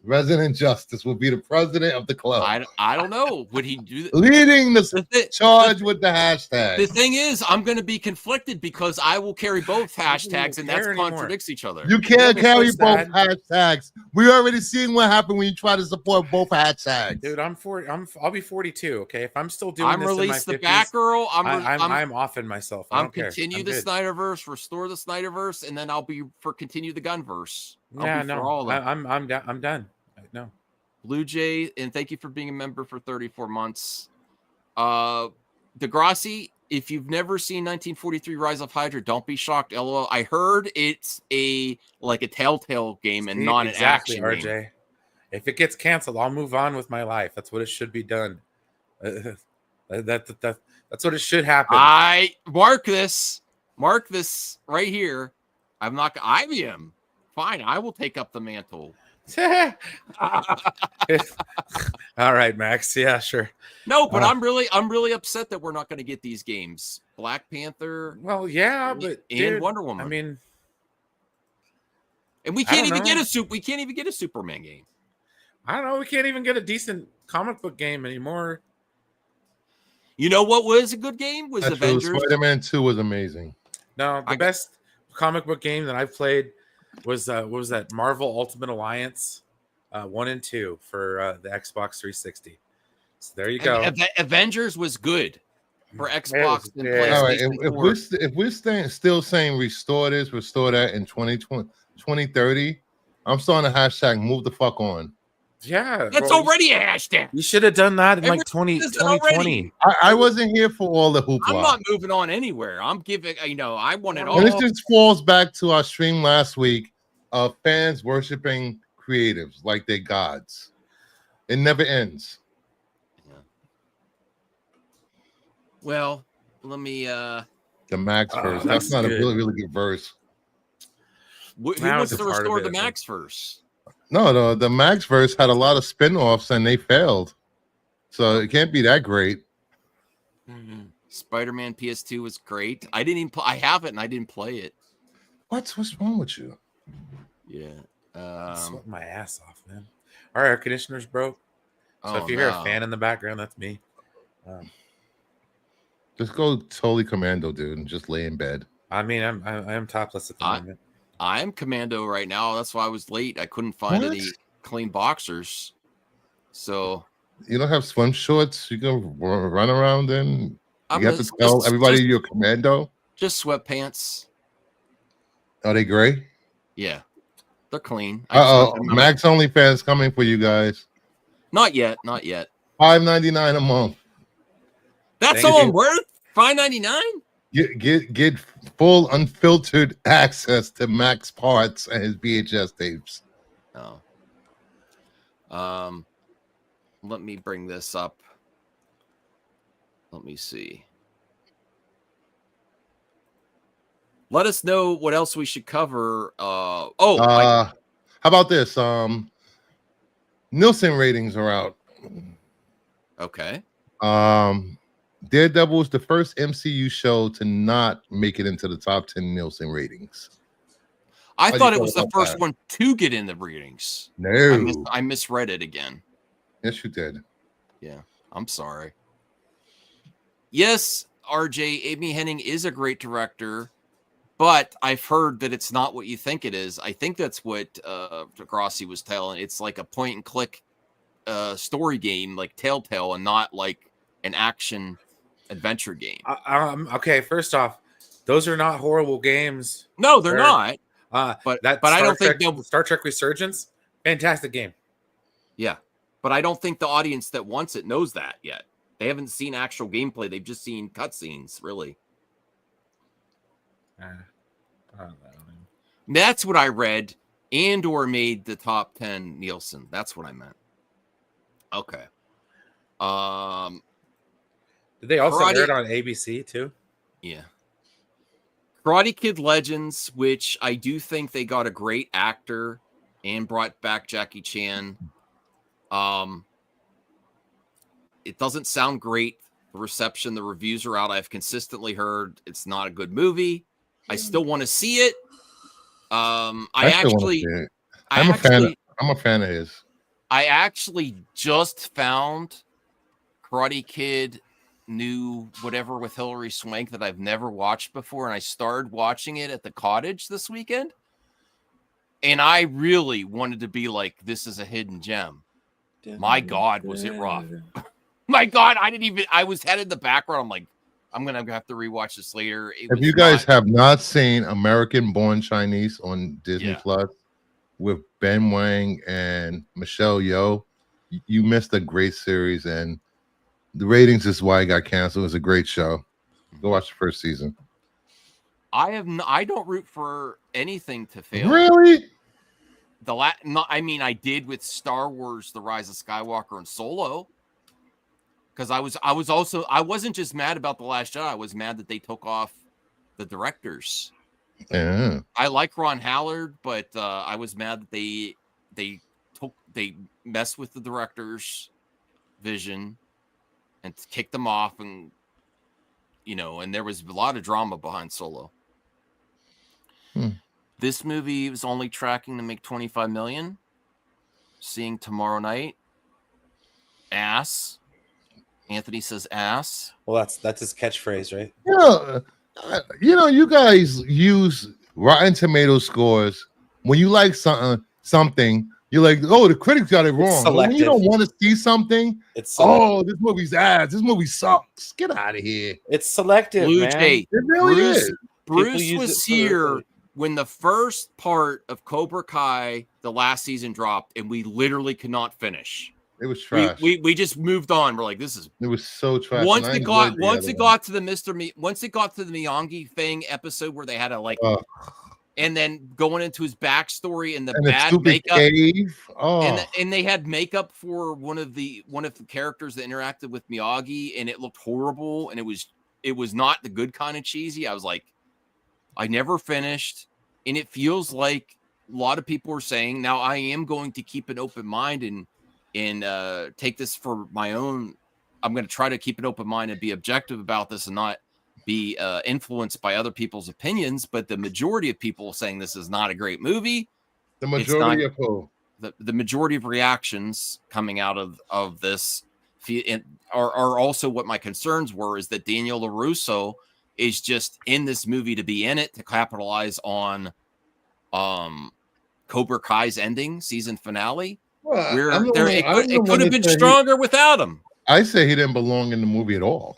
Resident Justice will be the president of the club. I don't know. Would he do that? Leading the charge with the hashtag. The thing is, I'm going to be conflicted because I will carry both hashtags, and that contradicts each other. You can't carry both hashtags. We already seen what happened when you try to support both hashtags. Dude, I'll be 42. Okay, if I'm still doing I'm this release in my the 50s, Batgirl. I'm offing myself. I'm continue the Snyderverse, restore the Snyderverse, and then I'll be for continue the Gunverse. I'm done. No. Blue Jay, and thank you for being a member for 34 months. Degrassi, if you've never seen 1943 Rise of Hydra, don't be shocked. LOL. I heard it's a Telltale game and not an action RJ. game. If it gets canceled, I'll move on with my life. That's what it should be done. That's what it should happen. I mark this right here. I am fine. I will take up the mantle. All right, Max. Yeah, sure. No, but I'm really upset that we're not going to get these games. Black Panther. Well, yeah, but and Wonder Woman. I mean, and we can't even get a Superman game. I don't know. We can't even get a decent comic book game anymore. You know what was a good game? Was Avengers. Spider-Man 2 was amazing. No, the best comic book game that I've played was what was that? Marvel Ultimate Alliance 1 and 2 for the Xbox 360. So there you go. Avengers was good for Xbox and PlayStation. All right, if we're still saying restore that in 2030, I'm starting a hashtag move the fuck on. Yeah, that's already a hashtag. You should have done that in like 2020. I wasn't here for all the hoopla. I'm not moving on anywhere. I'm giving, I want it all. And this just falls back to our stream last week of fans worshiping creatives like they're gods. It never ends. Yeah. Well, let me the Max verse. That's not a really good verse. Who wants to restore the Max verse? No, the Max verse had a lot of spin-offs and they failed. So it can't be that great. Mm-hmm. Spider-Man PS2 was great. I didn't even I have it and I didn't play it. What's wrong with you? Yeah. Sweating my ass off, man. Our air conditioner's broke. So if you hear a fan in the background, that's me. Just go totally commando, dude, and just lay in bed. I mean, I'm topless at the moment. I'm commando right now. That's why I was late. I couldn't find any clean boxers. So you don't have swim shorts? You can run around in? You have to tell everybody you're commando? Just sweatpants. Are they gray? Yeah. They're clean. Max OnlyFans coming for you guys. Not yet. Not yet. $5.99 a month. That's all I'm worth? $5.99? Get full unfiltered access to Max parts and his VHS tapes. Oh. Let me bring this up. Let me see. Let us know what else we should cover. How about this? Nielsen ratings are out. Okay. Daredevil is the first MCU show to not make it into the top 10 Nielsen ratings. I thought it was the first one to get in the ratings. No. I misread it again. Yes, you did. Yeah, I'm sorry. Yes, RJ, Amy Hennig is a great director, but I've heard that it's not what you think it is. I think that's what Degrassi was telling. It's like a point-and-click story game, like Telltale, and not like an action adventure game. Okay, first off, those are not horrible games. No, they're not. But I don't think Star Trek Resurgence, fantastic game. Yeah, but I don't think the audience that wants it knows that yet. They haven't seen actual gameplay. They've just seen cutscenes, really. I don't know. That's what I read. Andor made the top 10 Nielsen. That's what I meant. Okay. Did they also air it on ABC too? Yeah. Karate Kid Legends, which I do think they got a great actor and brought back Jackie Chan. It doesn't sound great. The reviews are out. I've consistently heard it's not a good movie. I still want to see it, I still wanna actually, see it. I I'm a fan. actually, I'm a fan of his. I actually just found Karate Kid new whatever with Hilary Swank that I've never watched before, and I started watching it at the cottage this weekend. And I really wanted to be like, this is a hidden gem. My God, was it rough? My God, I was headed in the background. I'm like, I'm gonna have to rewatch this later. If you guys have not seen American Born Chinese on Disney Plus with Ben Wang and Michelle Yeoh, you missed a great series, and the ratings is why it got canceled. It was a great show. Go watch the first season. I don't root for anything to fail. Really? I did with Star Wars: The Rise of Skywalker and Solo. Because I wasn't just mad about The Last Jedi. I was mad that they took off the directors. Yeah. I like Ron Howard, but I was mad that they messed with the director's vision and kicked them off, and and there was a lot of drama behind Solo. This movie was only tracking to make $25 million. Seeing tomorrow night. Ass. Anthony says ass. Well, that's his catchphrase, right? You guys use Rotten Tomato scores when you like something. You're like, oh, the critics got it wrong. But when you don't want to see something, this movie's ass. This movie sucks. Get out of here. It's selective, Blue man. Jay. It really is. Bruce was here when the first part of Cobra Kai, the last season, dropped, and we literally could not finish. It was trash. We just moved on. We're like, this is. It was so trash. Once it got to the Miyagi thing episode where they had to and then going into his backstory and the bad makeup, and they had makeup for one of the characters that interacted with Miyagi, and it looked horrible, and it was not the good kind of cheesy. I was like, I never finished, and it feels like a lot of people are saying now. I am going to keep an open mind and take this for my own. I'm going to try to keep an open mind and be objective about this and not be influenced by other people's opinions. But the majority of people saying this is not a great movie. The majority of who? The majority of reactions coming out of this are also what my concerns were, is that Daniel LaRusso is just in this movie to be in it, to capitalize on Cobra Kai's ending, season finale. Well, it could have been stronger without him. I say he didn't belong in the movie at all.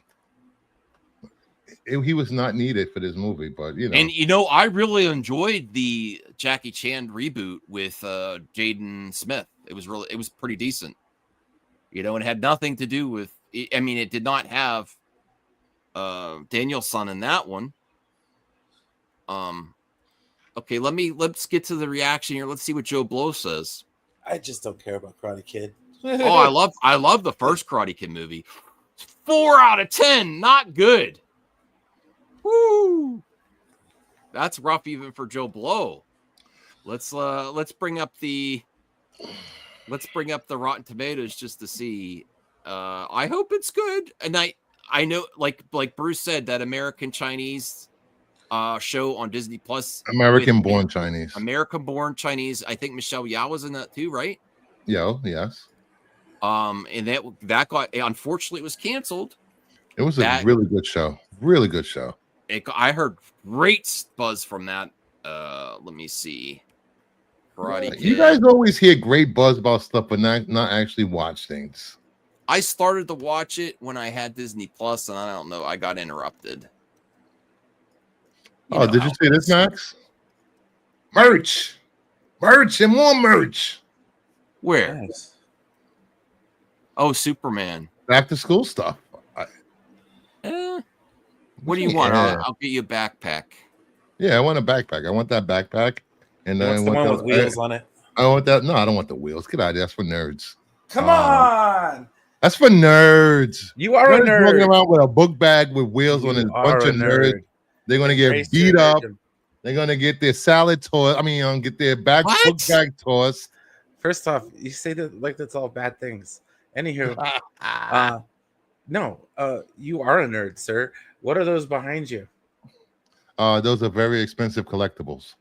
He was not needed for this movie, but And I really enjoyed the Jackie Chan reboot with Jaden Smith. It was pretty decent. And it had nothing to do with. It did not have Danielson in that one. Okay, let's get to the reaction here. Let's see what Joe Blow says. I just don't care about Karate Kid. Oh, I love the first Karate Kid movie. 4 out of 10, not good. Woo! That's rough even for Joe Blow. Let's bring up the Rotten Tomatoes just to see. I hope it's good. And I know, like Bruce said, that American Chinese show on Disney Plus. American Born Chinese. American Born Chinese. I think Michelle Yeoh was in that too, right? Yes. And that got, unfortunately, it was canceled. It was a really good show. Really good show. I heard great buzz from that. Let me see. Karate Kid. You guys always hear great buzz about stuff, but not actually watch things. I started to watch it when I had Disney Plus, and I don't know, I got interrupted. Did you see this, Max? Merch, and more merch. Where? Nice. Oh, Superman. Back to school stuff. What do you want? I'll get you a backpack. Yeah, I want a backpack. I want that backpack. And then the one with wheels on it. I want that. No, I don't want the wheels. Get out of there. That's for nerds. Come on. That's for nerds. You are a nerd. Walking around with a book bag with wheels on it. Bunch of nerds. They're gonna get beat up. They're gonna get their salad tossed. Get their book bag tossed. First off, you say that like that's all bad things. Anywho, no, you are a nerd, sir. What are those behind you? Those are very expensive collectibles.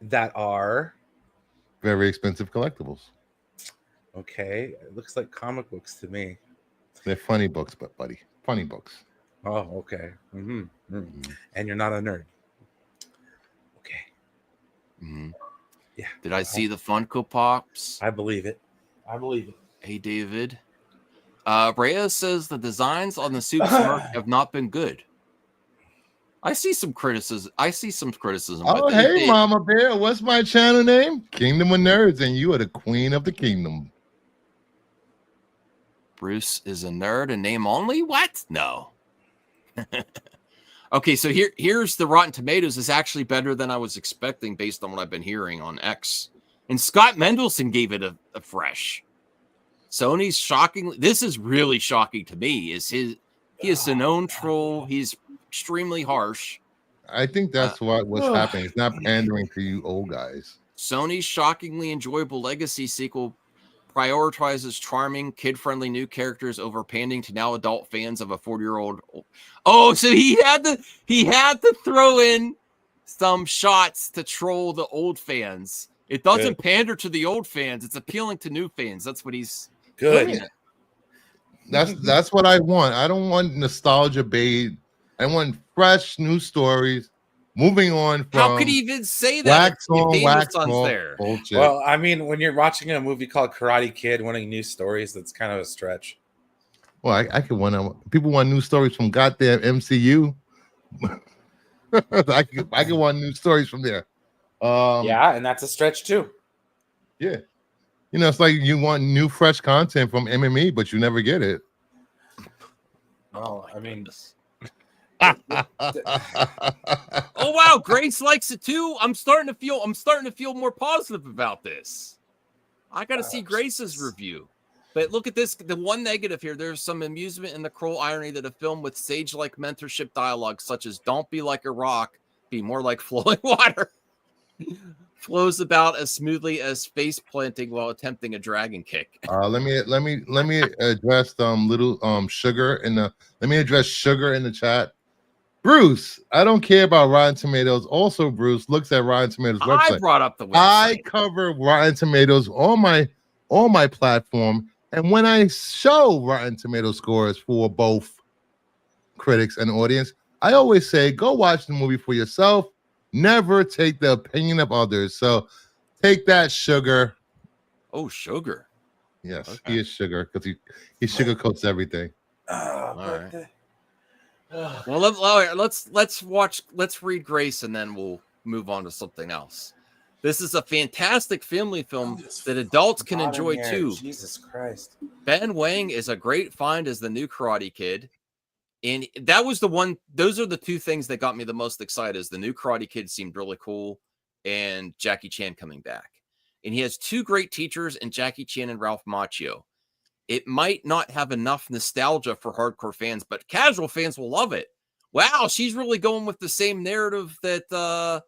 that are very expensive collectibles. okay. It looks like comic books to me. They're funny books, but buddy, funny books. Oh, okay. And you're not a nerd. Okay. Yeah. Did I see the Funko Pops? I believe it. I believe it. Hey, David. Reyes says the designs on the Soup Smurf have not been good. I see some criticism. Oh, hey, Mama Bear. What's my channel name? Kingdom of Nerds, and you are the queen of the kingdom. Bruce is a nerd and name only? What? No. Okay, so here's the Rotten Tomatoes is actually better than I was expecting based on what I've been hearing on X. And Scott Mendelson gave it a fresh. Sony's shockingly, this is really shocking to me, he is Sinone troll. He's extremely harsh. I think that's what's happening. It's not pandering to you old guys. Sony's shockingly enjoyable legacy sequel prioritizes charming, kid-friendly new characters over pandering to now adult fans of a 40-year-old. Oh, so he had to throw in some shots to troll the old fans. It doesn't pander to the old fans. It's appealing to new fans. That's what he's good. That's what I want. I don't want nostalgia bait. I want fresh new stories. Moving on from how could he even say that? Wax on, wax off. There. Bullshit. Well, I mean, when you're watching a movie called Karate Kid, wanting new stories, that's kind of a stretch. Well, I could want people want new stories from goddamn MCU. I could want new stories from there. Yeah, and that's a stretch too. Yeah, you know, it's like you want new, fresh content from MME, but you never get it. Well, I mean. Oh wow, Grace likes it too. I'm starting to feel more positive about this. I got to see Grace's review. But look at this. The one negative here, there's some amusement in the cruel irony that a film with sage-like mentorship dialogue, such as "Don't be like a rock, be more like flowing water," flows about as smoothly as face planting while attempting a dragon kick. Let me address Sugar in the. Let me address Sugar in the chat. Bruce, I don't care about Rotten Tomatoes. Also, Bruce looks at Rotten Tomatoes website. I brought up the website. I cover Rotten Tomatoes on my platform, and when I show Rotten Tomato scores for both critics and audience, I always say, go watch the movie for yourself. Never take the opinion of others. So take that, Sugar. Oh, Sugar. Yes, okay. He is Sugar because he sugarcoats everything. All right. Well, let's read Grace and then we'll move on to something else. This is a fantastic family film that adults can enjoy too. Jesus Christ. Ben Wang is a great find as the new Karate Kid. And that was the one, those are the two things that got me the most excited. Is the new Karate Kid seemed really cool and Jackie Chan coming back. And he has two great teachers in Jackie Chan and Ralph Macchio. It might not have enough nostalgia for hardcore fans, but casual fans will love it. Wow, she's really going with the same narrative that the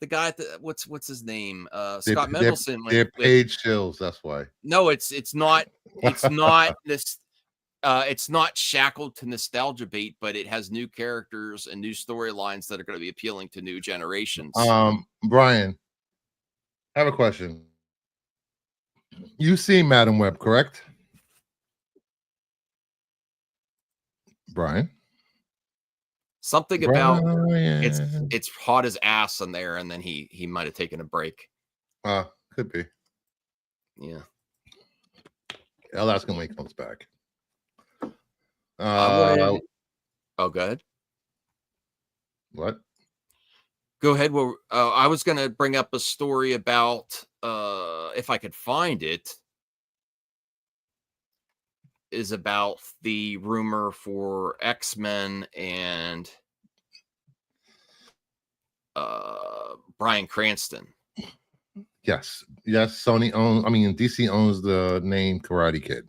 guy at what's his name? Scott Mendelson. They're paid shills, that's why. No, it's not this. It's not shackled to nostalgia bait, but it has new characters and new storylines that are going to be appealing to new generations. Brian, I have a question. You've seen Madam Web, correct? Brian? Something about it's hot as ass in there, and then he might have taken a break. Could be. Yeah. I'll ask him when he comes back. Oh, go ahead. What? Go ahead. Well, I was going to bring up a story about, if I could find it, is about the rumor for X-Men and Bryan Cranston. Yes. DC owns the name Karate Kid.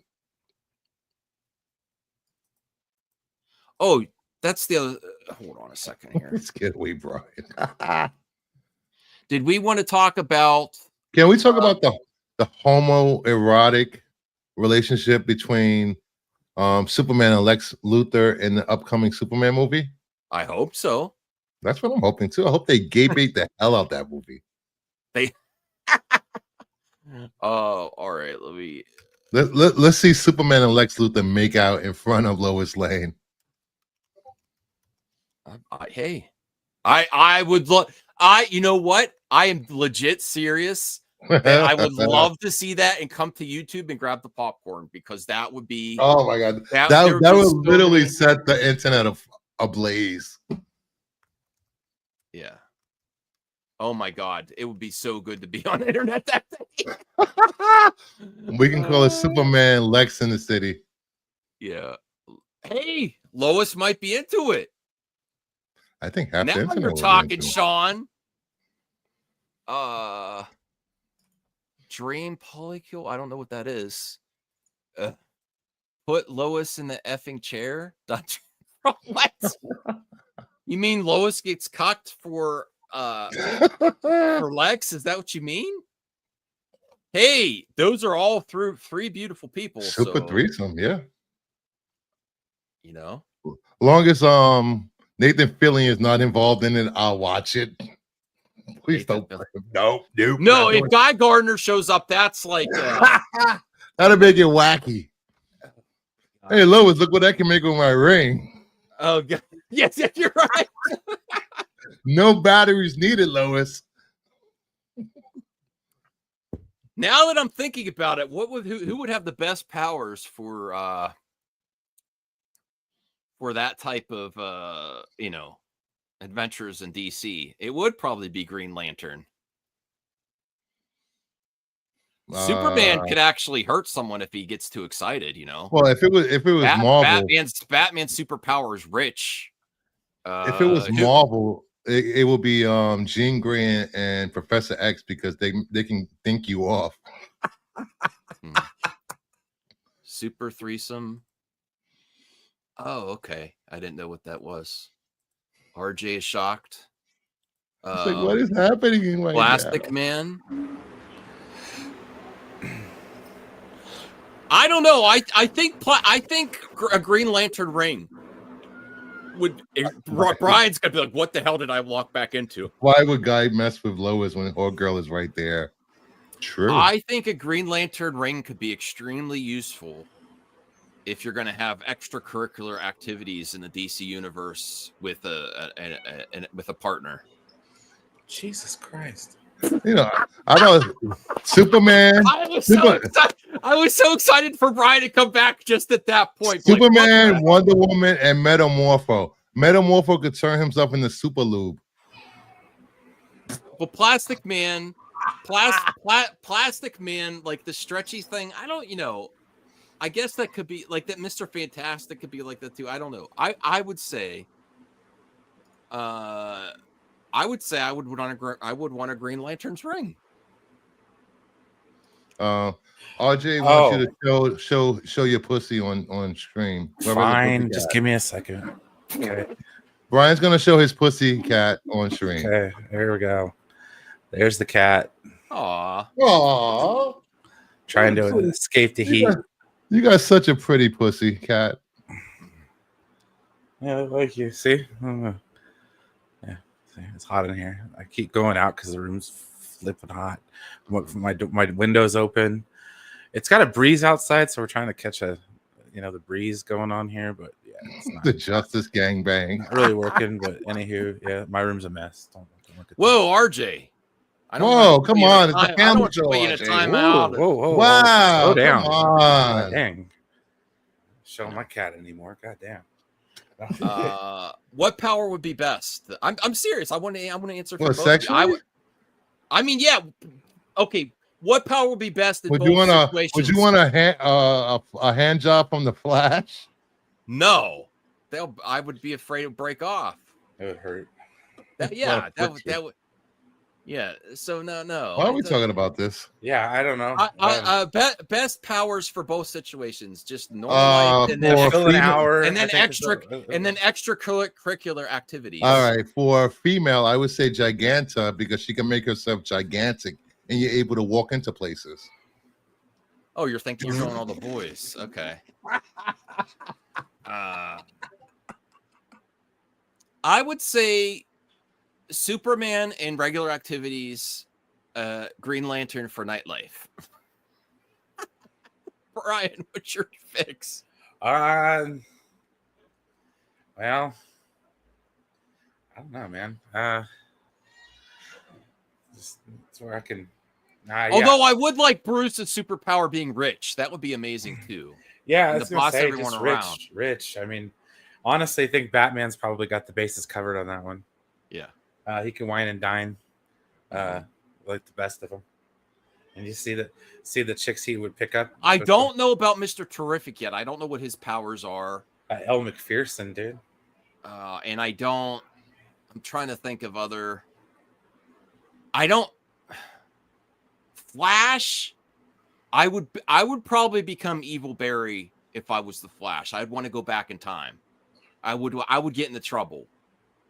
Oh, that's the other. Hold on a second here. Let's get away, Brian. Did we want to talk about? Can we talk about the homoerotic relationship between Superman and Lex Luthor in the upcoming Superman movie? I hope so. That's what I'm hoping too. I hope they gay bait the hell out that movie. They. Oh, all right. Let's see Superman and Lex Luthor make out in front of Lois Lane. Hey, I would love. You know what? I am legit serious. That I would love to see that and come to YouTube and grab the popcorn because that would be. Oh my god, that would literally set the internet ablaze. Yeah. Oh my god, it would be so good to be on the internet that day. We can call it Superman Lex in the City. Yeah. Hey, Lois might be into it. I think half now the internet you're will be talking, into it. Sean. Dream polycule. I don't know what that is. Put Lois in the effing chair. What? You mean Lois gets cocked for Lex? Is that what you mean? Hey, those are all three beautiful people. Super threesome, yeah. You know, long as Nathan Fillion is not involved in it, I'll watch it. Please don't. No. If Guy Gardner shows up, that's like that'll make it wacky. Hey, Lois, look what I can make with my ring. Oh, God. Yes, you're right. No batteries needed, Lois. Now that I'm thinking about it, who would have the best powers for that type of adventures in DC? It would probably be Green Lantern. Superman could actually hurt someone if he gets too excited, you know. Well, if it was Marvel, Batman's superpower is rich. If it was Marvel, it would be Jean Grey and Professor X because they can think you off. Super threesome. Oh, okay. I didn't know what that was. RJ is shocked. It's like, what is happening right Plastic now? Man. I don't know. I think a Green Lantern ring would. Brian's gonna be like, "What the hell did I walk back into?" Why would Guy mess with Lois when her girl is right there? True. I think a Green Lantern ring could be extremely useful if you're going to have extracurricular activities in the DC universe with a partner. Jesus Christ. You know, I know Superman. I was so excited for Brian to come back just at that point. Superman, like, Wonder Woman, and Metamorpho. Metamorpho could turn himself into Super Lube. But Plastic Man, Plastic Man, like the stretchy thing. I don't, I guess that could be like that. Mr. Fantastic could be like that too. I don't know. I would say, I would want a Green Lantern's ring. RJ wants you to show your pussy on stream. Fine, just give me a second. Okay. Brian's gonna show his pussy cat on stream. Okay, there we go. There's the cat. Aww. Trying to escape the heat. You got such a pretty pussy cat. Yeah, like you see. Yeah, see, it's hot in here. I keep going out because the room's flipping hot. My window's open. It's got a breeze outside, so we're trying to catch the breeze going on here. But yeah, it's not, the Justice Gangbang. Not really working. But anywho, yeah, my room's a mess. Don't look at Whoa, RJ. Whoa, come on. It's a camera show. Whoa. Wow. Slow down. Come on. Dang. Show my cat anymore. God damn. What power would be best? I'm serious. I want to answer for both. Sexually? I mean, yeah. Okay. What power would be best in both situations? Would you want a hand job from the Flash? No. I would be afraid it would break off. It would hurt. That would. Yeah. So no. Why are we talking about this? Yeah, I don't know. Best powers for both situations, just normal life, and then fill an hour, and then extracurricular activities. All right, for a female, I would say Giganta because she can make herself gigantic, and you're able to walk into places. Oh, you're thinking you're going all the boys? Okay. I would say Superman in regular activities Green Lantern for nightlife. Brian, what's your fix? Well, I don't know, man. That's where I can. Although I would like Bruce's superpower being rich. That would be amazing too. Yeah, And I was gonna say, everyone just around. rich. I mean, honestly, I think Batman's probably got the bases covered on that one. Yeah. He can wine and dine, like the best of them. And you see the chicks he would pick up. I don't know about Mr. Terrific yet. I don't know what his powers are. Elle McPherson, dude. And I'm trying to think of other. Flash. I would probably become Evil Barry if I was the Flash. I'd want to go back in time. I would get into trouble.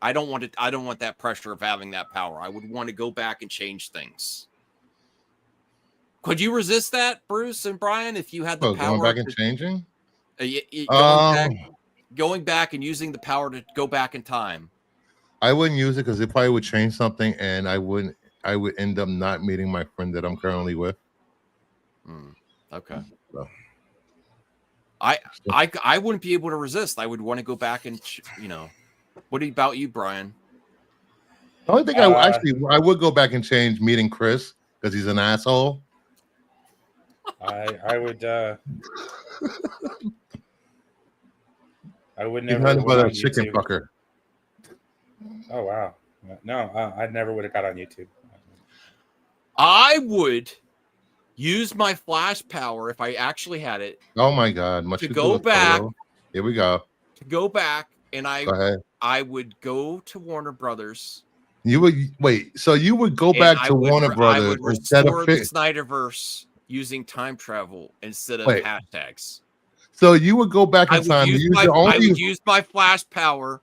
I don't want that pressure of having that power. I would want to go back and change things. Could you resist that, Bruce and Brian, if you had the power? Going back and changing? Going back and using the power to go back in time. I wouldn't use it because it probably would change something, and I would end up not meeting my friend that I'm currently with. Okay. So. I wouldn't be able to resist. I would want to go back and What about you, Brian? The only thing I would go back and change meeting Chris because he's an asshole. I would. I would He's never. nothing but a chicken fucker. Oh wow! No, I never would have got on YouTube. I would use my Flash power if I actually had it. Oh my God! To go back. Here we go. To go back, and go I would go to Warner Brothers. You would wait. So you would go back to Warner Brothers I would restore the Snyderverse using time travel instead of hashtags. So you would go back in time. I would use my Flash power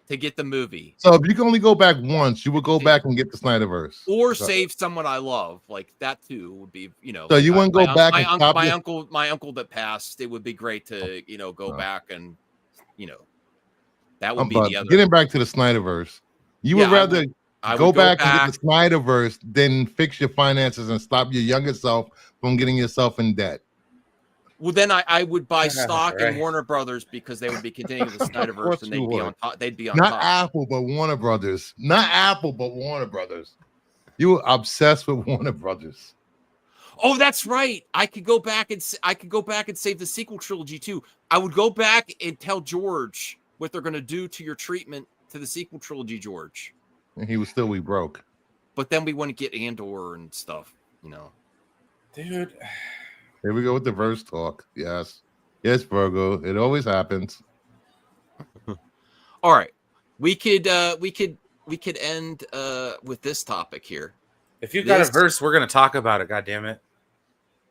to get the movie. So if you can only go back once, you would go back and get the Snyderverse, or save someone I love. Like that too would be, So you wouldn't go back. My uncle that passed. It would be great to go back and that would be the other. Getting back to the Snyderverse, you would rather go back and get the Snyderverse than fix your finances and stop your younger self from getting yourself in debt. Well, then I would buy stock in Warner Brothers because they would be continuing the Snyderverse and they'd be on top. They'd be on top. Not Apple, but Warner Brothers. Not Apple, but Warner Brothers. You were obsessed with Warner Brothers. Oh, that's right. I could go back and save the sequel trilogy too. I would go back and tell George what they're going to do to your treatment to the sequel trilogy, George. And he would still be broke. But then we wouldn't get Andor and stuff, Dude. Here we go with the verse talk. Yes, Virgo. It always happens. All right, we could end with this topic here. If you got a verse, we're gonna talk about it. God damn it!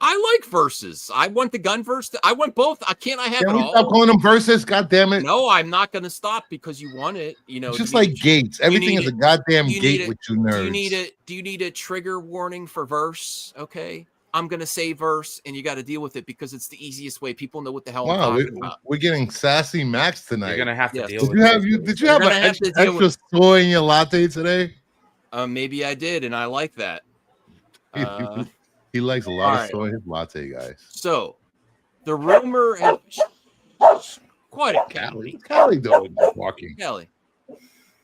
I like verses. I want the gun verse. I want both. Can I have it all? Stop calling them verses. God damn it! No, I'm not gonna stop because you want it. It's just like gates. Everything is a goddamn gate with you nerds. Do you need a trigger warning for verse? Okay. I'm gonna say verse, and you got to deal with it because it's the easiest way. People know what the hell I'm talking about. We're getting sassy Max tonight. You're gonna have to deal with it. Did you have an extra soy in your latte today? Maybe I did, and I like that. He likes a lot of soy in his latte, guys. So, the rumor has quite a Callie. Callie doing walking. Callie,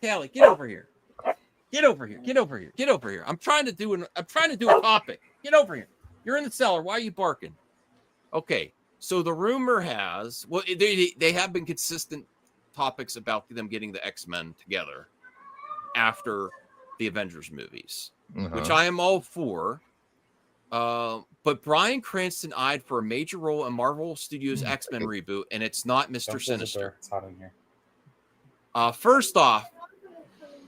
get over here. Get over here. I'm trying to do a topic. Get over here. You're in the cellar. Why are you barking? Okay, so the rumor has, they have been consistent topics about them getting the X-Men together after the Avengers movies, which I am all for. But Bryan Cranston eyed for a major role in Marvel Studios' X-Men reboot, and it's not Mr. Sinister. It's hot in here. First off,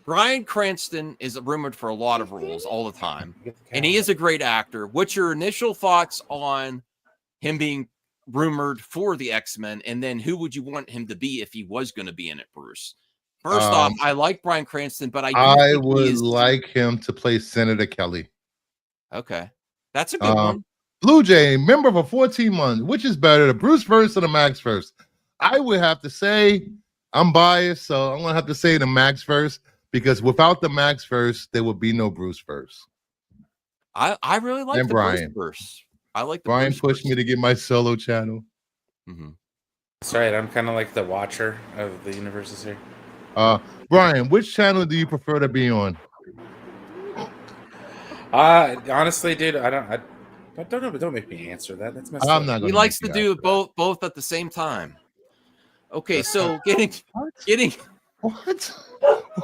Bryan Cranston is rumored for a lot of roles all the time, and he is a great actor. What's your initial thoughts on him being rumored for the X-Men, and then who would you want him to be if he was going to be in it, Bruce? First off, I like Bryan Cranston, but I would like him to play Senator Kelly. Okay, that's a good one. Blue Jay, member for 14 months. Which is better, the Bruce verse or the Max verse? I would have to say, I'm biased, so I'm going to have to say the Max verse. Because without the Max verse, there would be no Bruce verse. I really like And the Brian. Bruce. I like the Brian Bruce pushed me verse. to get my solo channel. Mm-hmm. That's right. I'm kind of like the watcher of the universes here. Brian, which channel do you prefer to be on? Honestly, dude, I don't know, but don't make me answer that. That's messed I'm up. not He gonna likes make to you do answer both at the same time. Okay, That's so not- getting What?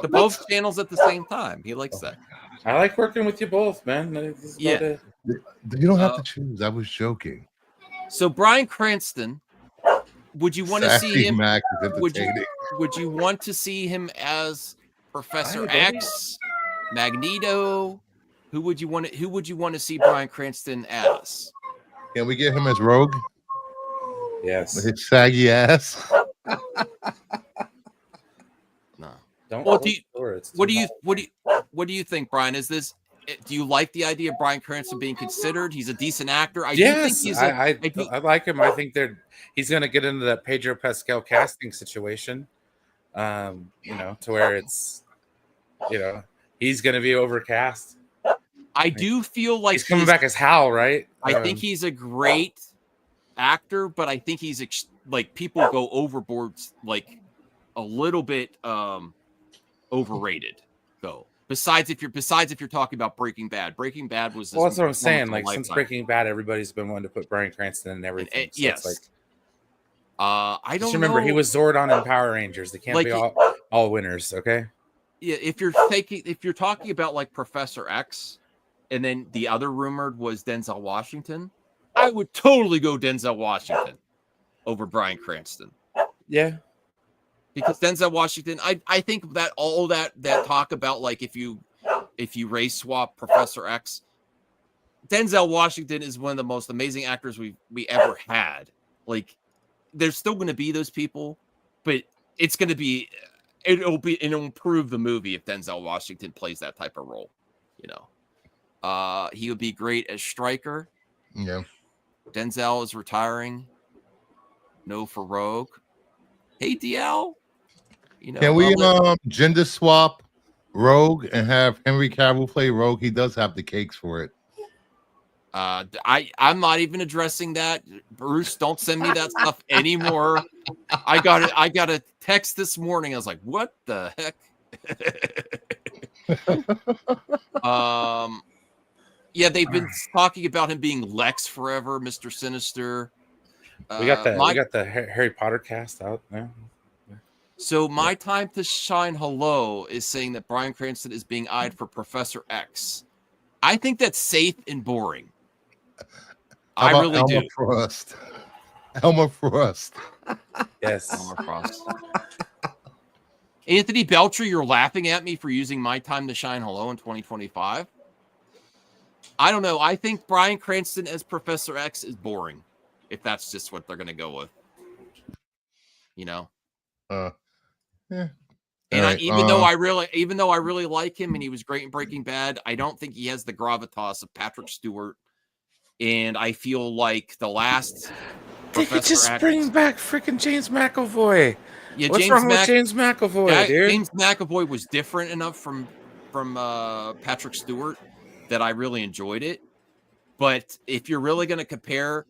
the both channels at the same time. He likes that. I like working with you both, man. This is about Yeah. it. You don't have to choose. I was joking. So Bryan Cranston, would you want to see Sassy him? Mac is Would entertaining. you want to see him as Professor Hi, buddy. X, Magneto? Who would you want to see Bryan Cranston as? Can we get him as Rogue? Yes. With his saggy ass. No. Don't. Well, close the door. It's What too do you hot. what do you think, Brian? Is this? Do you like the idea of Bryan Cranston being considered? He's a decent actor. I do think Yes, he's I like him. I think he's going to get into that Pedro Pascal casting situation. You know, to where it's, you know, he's going to be overcast. I do feel like He's coming back as Hal, right? I think he's a great actor, but I think he's like people go overboard, like a little bit overrated though. Besides if you're talking about Breaking Bad was well, that's what I'm saying. of a Like since lifetime. Breaking Bad, everybody's been wanting to put Bryan Cranston in everything. So yes. it's like, I don't just remember know. he was Zordon in Power Rangers. They can't Like be all winners, okay? Yeah, if you're talking about like Professor X, and then the other rumored was Denzel Washington, I would totally go Denzel Washington over Bryan Cranston. Yeah. Because Denzel Washington, I think that all that talk about like if you race swap Professor X, Denzel Washington is one of the most amazing actors we ever had. Like, there's still going to be those people, but it's going to be it'll improve the movie if Denzel Washington plays that type of role. You know, he would be great as Stryker. Yeah. Denzel is retiring. No for Rogue. Hey DL. You know, Can we gender swap Rogue and have Henry Cavill play Rogue? He does have the cakes for it. I'm not even addressing that. Bruce, don't send me that stuff anymore. I got a text this morning. I was like, what the heck? Yeah, they've been talking about him being Lex forever, Mr. Sinister. We got the Harry Potter cast out now. So my time to shine hello is saying that Bryan Cranston is being eyed for Professor X. I think that's safe and boring. I really Elmer do. Frost. Elmer Frost. Yes. Elmer Frost. Anthony Belcher, you're laughing at me for using my time to shine hello in 2025. I don't know. I think Bryan Cranston as Professor X is boring, if that's just what they're going to go with. You know. Yeah. And Right, even though I really like him and he was great in Breaking Bad, I don't think he has the gravitas of Patrick Stewart. And I feel like the last They could just bring back freaking James McAvoy. Yeah, what's wrong with James McAvoy, dude? James McAvoy was different enough from Patrick Stewart that I really enjoyed it. But if you're really going to compare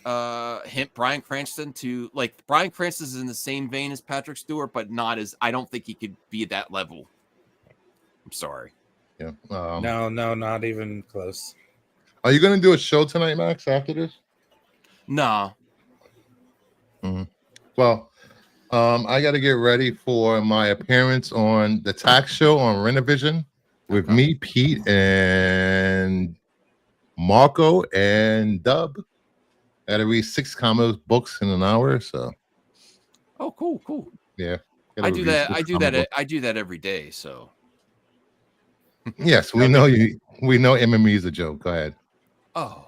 Bryan Cranston to, like, Bryan Cranston is in the same vein as Patrick Stewart, but not as, I don't think he could be at that level. I'm sorry. Yeah. No, not even close. Are you going to do a show tonight, Max, after this? No. Mm-hmm. Well, I got to get ready for my appearance on the tax show on Renovision with me, Pete, and Marco and Dub. I got to read 6 comic books in an hour, so. Oh, cool. Yeah. I do that every day, so. Yes, we know you. We know MME is a joke. Go ahead. Oh.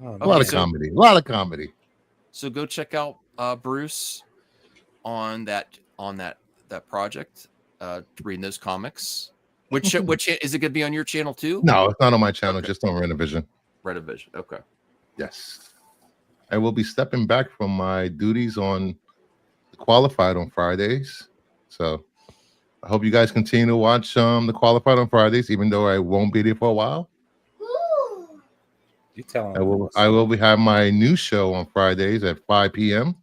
A lot of comedy. So go check out Bruce on that project, reading those comics. Which is it going to be on your channel too? No, it's not on my channel, just on Renovision. Renovision. Okay. Yes. I will be stepping back from my duties on the Qualified on Fridays. So I hope you guys continue to watch the Qualified on Fridays, even though I won't be there for a while. You tell I him. will be having my new show on Fridays at 5 p.m.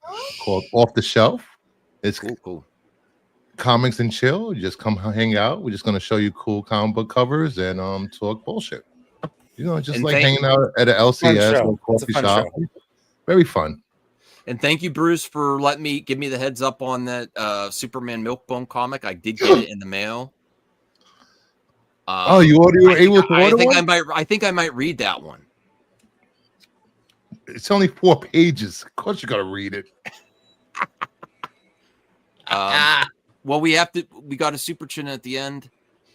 called Off the Shelf. It's Cool. comics and chill. You just come hang out. We're just gonna show you cool comic book covers and talk bullshit. Just And like hanging out at an LCS or coffee shop. Very fun. And thank you, Bruce, for give me the heads up on that Superman Milkbone comic. I did get it in the mail. You were able to order one? I think I might read that one. It's only 4 pages. Of course, you got to read it. Well, we got a super chin at the end.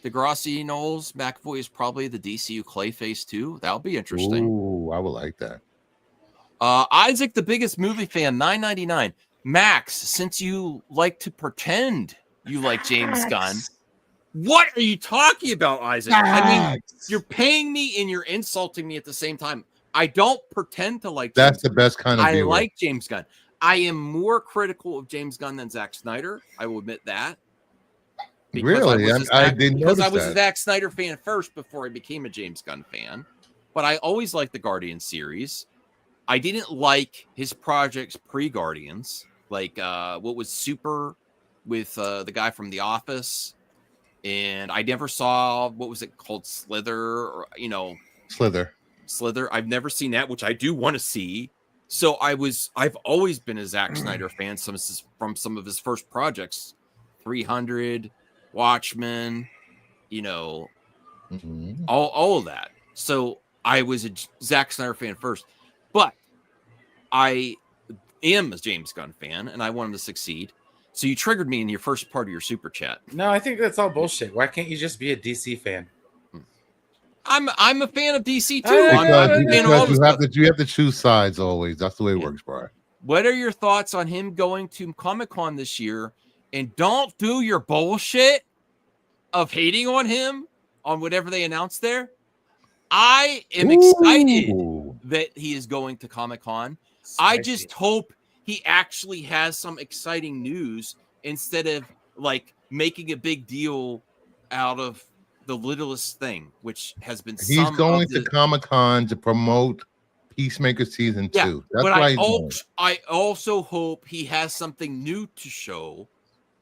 Degrassi Knowles McAvoy is probably the DCU Clayface too. That'll be interesting. Ooh, I would like that. Isaac, the biggest movie fan, $9.99. Max, since you like to pretend you like James Gunn, what are you talking about, Isaac? I mean, you're paying me and you're insulting me at the same time. I don't pretend to like James That's the best kind of viewer. I like James Gunn. I am more critical of James Gunn than Zack Snyder. I will admit that. Really? I didn't notice that. I was a Zack Snyder fan first before I became a James Gunn fan. But I always liked the Guardian series. I didn't like his projects pre-Guardians. Like what was Super with the guy from The Office. And I never saw, what was it called? Slither, or, Slither. I've never seen that, which I do want to see. So I've always been a Zack Snyder fan from some of his first projects. 300, Watchmen, all of that. So I was a Zack Snyder fan first. But I am a James Gunn fan, and I want him to succeed. So you triggered me in your first part of your super chat. No, I think that's all bullshit. Why can't you just be a DC fan? I'm a fan of DC too. You have to choose sides always. That's the way it works, Brian. What are your thoughts on him going to Comic-Con this year? And don't do your bullshit of hating on him on whatever they announced there. I am excited that he is going to Comic-Con. I just hope he actually has some exciting news instead of like making a big deal out of the littlest thing, which has been. He's going to Comic-Con to promote Peacemaker season 2. That's why I also hope he has something new to show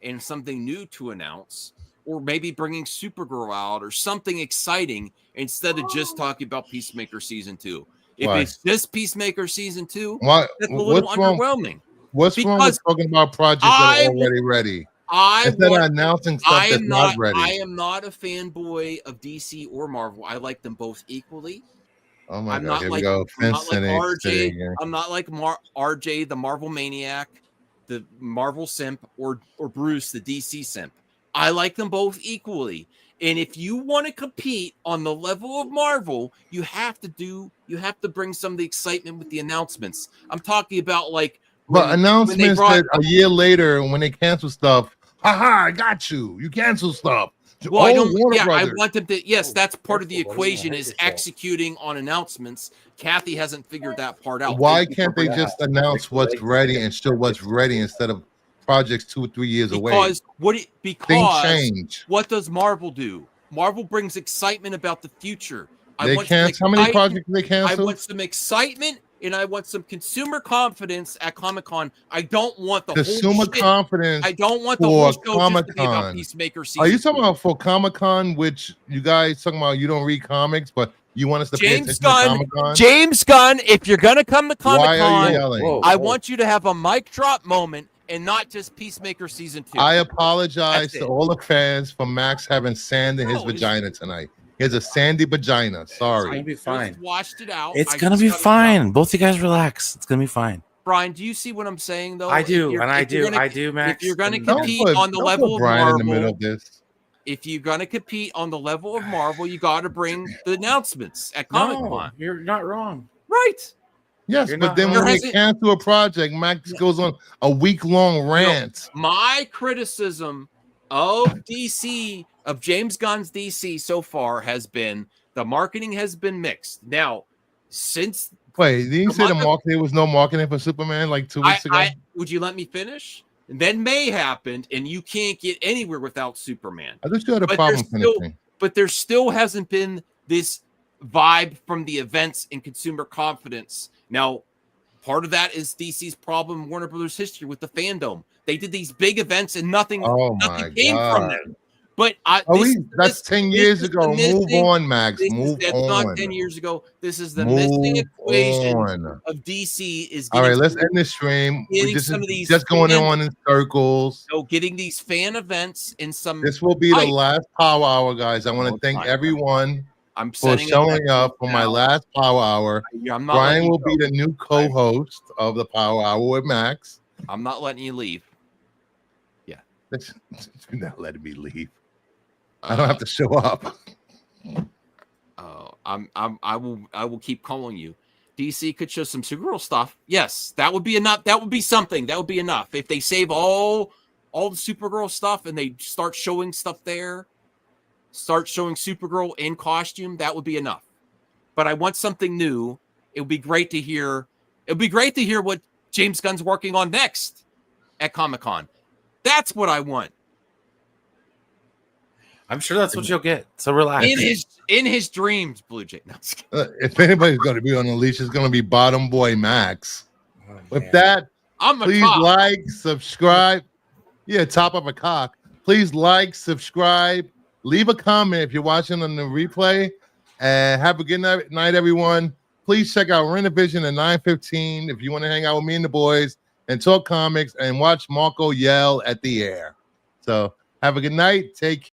and something new to announce, or maybe bringing Supergirl out or something exciting instead of just talking about Peacemaker season 2. If it's just Peacemaker season 2, that's a little underwhelming. What's wrong with talking about projects that are already ready? Instead of announcing stuff that's not ready. I am not a fanboy of DC or Marvel. I like them both equally. Oh my God! Here we go. I'm not like RJ. I'm not like RJ, the Marvel maniac, the Marvel simp, or Bruce, the DC simp. I like them both equally. And if you want to compete on the level of Marvel, you have to bring some of the excitement with the announcements. I'm talking about like. But announcements that a year later, when they cancel stuff, haha, I got you. You cancel stuff. Well, I want them to. Yes, that's part of the equation is executing on announcements. Kathy hasn't figured that part out. Why can't they just announce what's ready and show what's ready instead of projects 2 or 3 years away? Because things change. What does Marvel do? Marvel brings excitement about the future. How many projects do they cancel? I want some excitement. And I want some consumer confidence at Comic-Con. I don't want the consumer confidence. I don't want the whole show just to be about Peacemaker season. Are you talking about for Comic-Con, which you guys talking about? You don't read comics, but you want us to pay attention to Comic-Con? James Gunn, if you're gonna come to Comic-Con, I want you to have a mic drop moment and not just Peacemaker season 2. I apologize to all the fans for Max having sand in his vagina tonight. He has a sandy vagina. Sorry. It's gonna be fine. Just washed it out. It's gonna be fine. Both you guys relax. It's gonna be fine. Brian, do you see what I'm saying though? I do, I do, Max. If you're gonna compete on the level of Marvel, in the middle of this. If you're gonna compete on the level of Marvel, you got to bring the announcements at Comic-Con. No, you're not wrong. Right. Yes, but then when they cancel a project, Max goes on a week-long rant. My criticism of DC, of James Gunn's DC so far has been the marketing has been mixed. Now, since did you say there was no marketing for Superman like 2 weeks ago? Would you let me finish? And then May happened, and you can't get anywhere without Superman. I thought you had a problem finishing. But there still hasn't been this vibe from the events and consumer confidence. Now, part of that is DC's problem in Warner Brothers history with the fandom. They did these big events and nothing came from them. But that's 10 years ago. Move on, Max. That's not 10 years ago. This is the missing equation of DC. Is all right. Let's end this stream. This is just going on in circles. So getting these fan events in some. This will be the last Power Hour, guys. I want to thank everyone for showing up for my last Power Hour. Brian will be the new co-host of the Power Hour with Max. I'm not letting you leave. Yeah, you're not letting me leave. I don't have to show up. I will keep calling you. DC could show some Supergirl stuff. Yes, that would be enough. That would be something. That would be enough. If they save all the Supergirl stuff and they start showing stuff there, start showing Supergirl in costume, that would be enough. But I want something new. It would be great to hear. It would be great to hear what James Gunn's working on next at Comic-Con. That's what I want. I'm sure that's what you'll get. So relax. In his dreams, Blue Jay. No, if anybody's going to be on the leash, it's going to be Bottom Boy Max. With that, please like, subscribe. Yeah, top of a cock. Please like, subscribe, leave a comment if you're watching on the replay, and have a good night, everyone. Please check out Renovision at 9:15 if you want to hang out with me and the boys and talk comics and watch Marco yell at the air. So have a good night. Take care.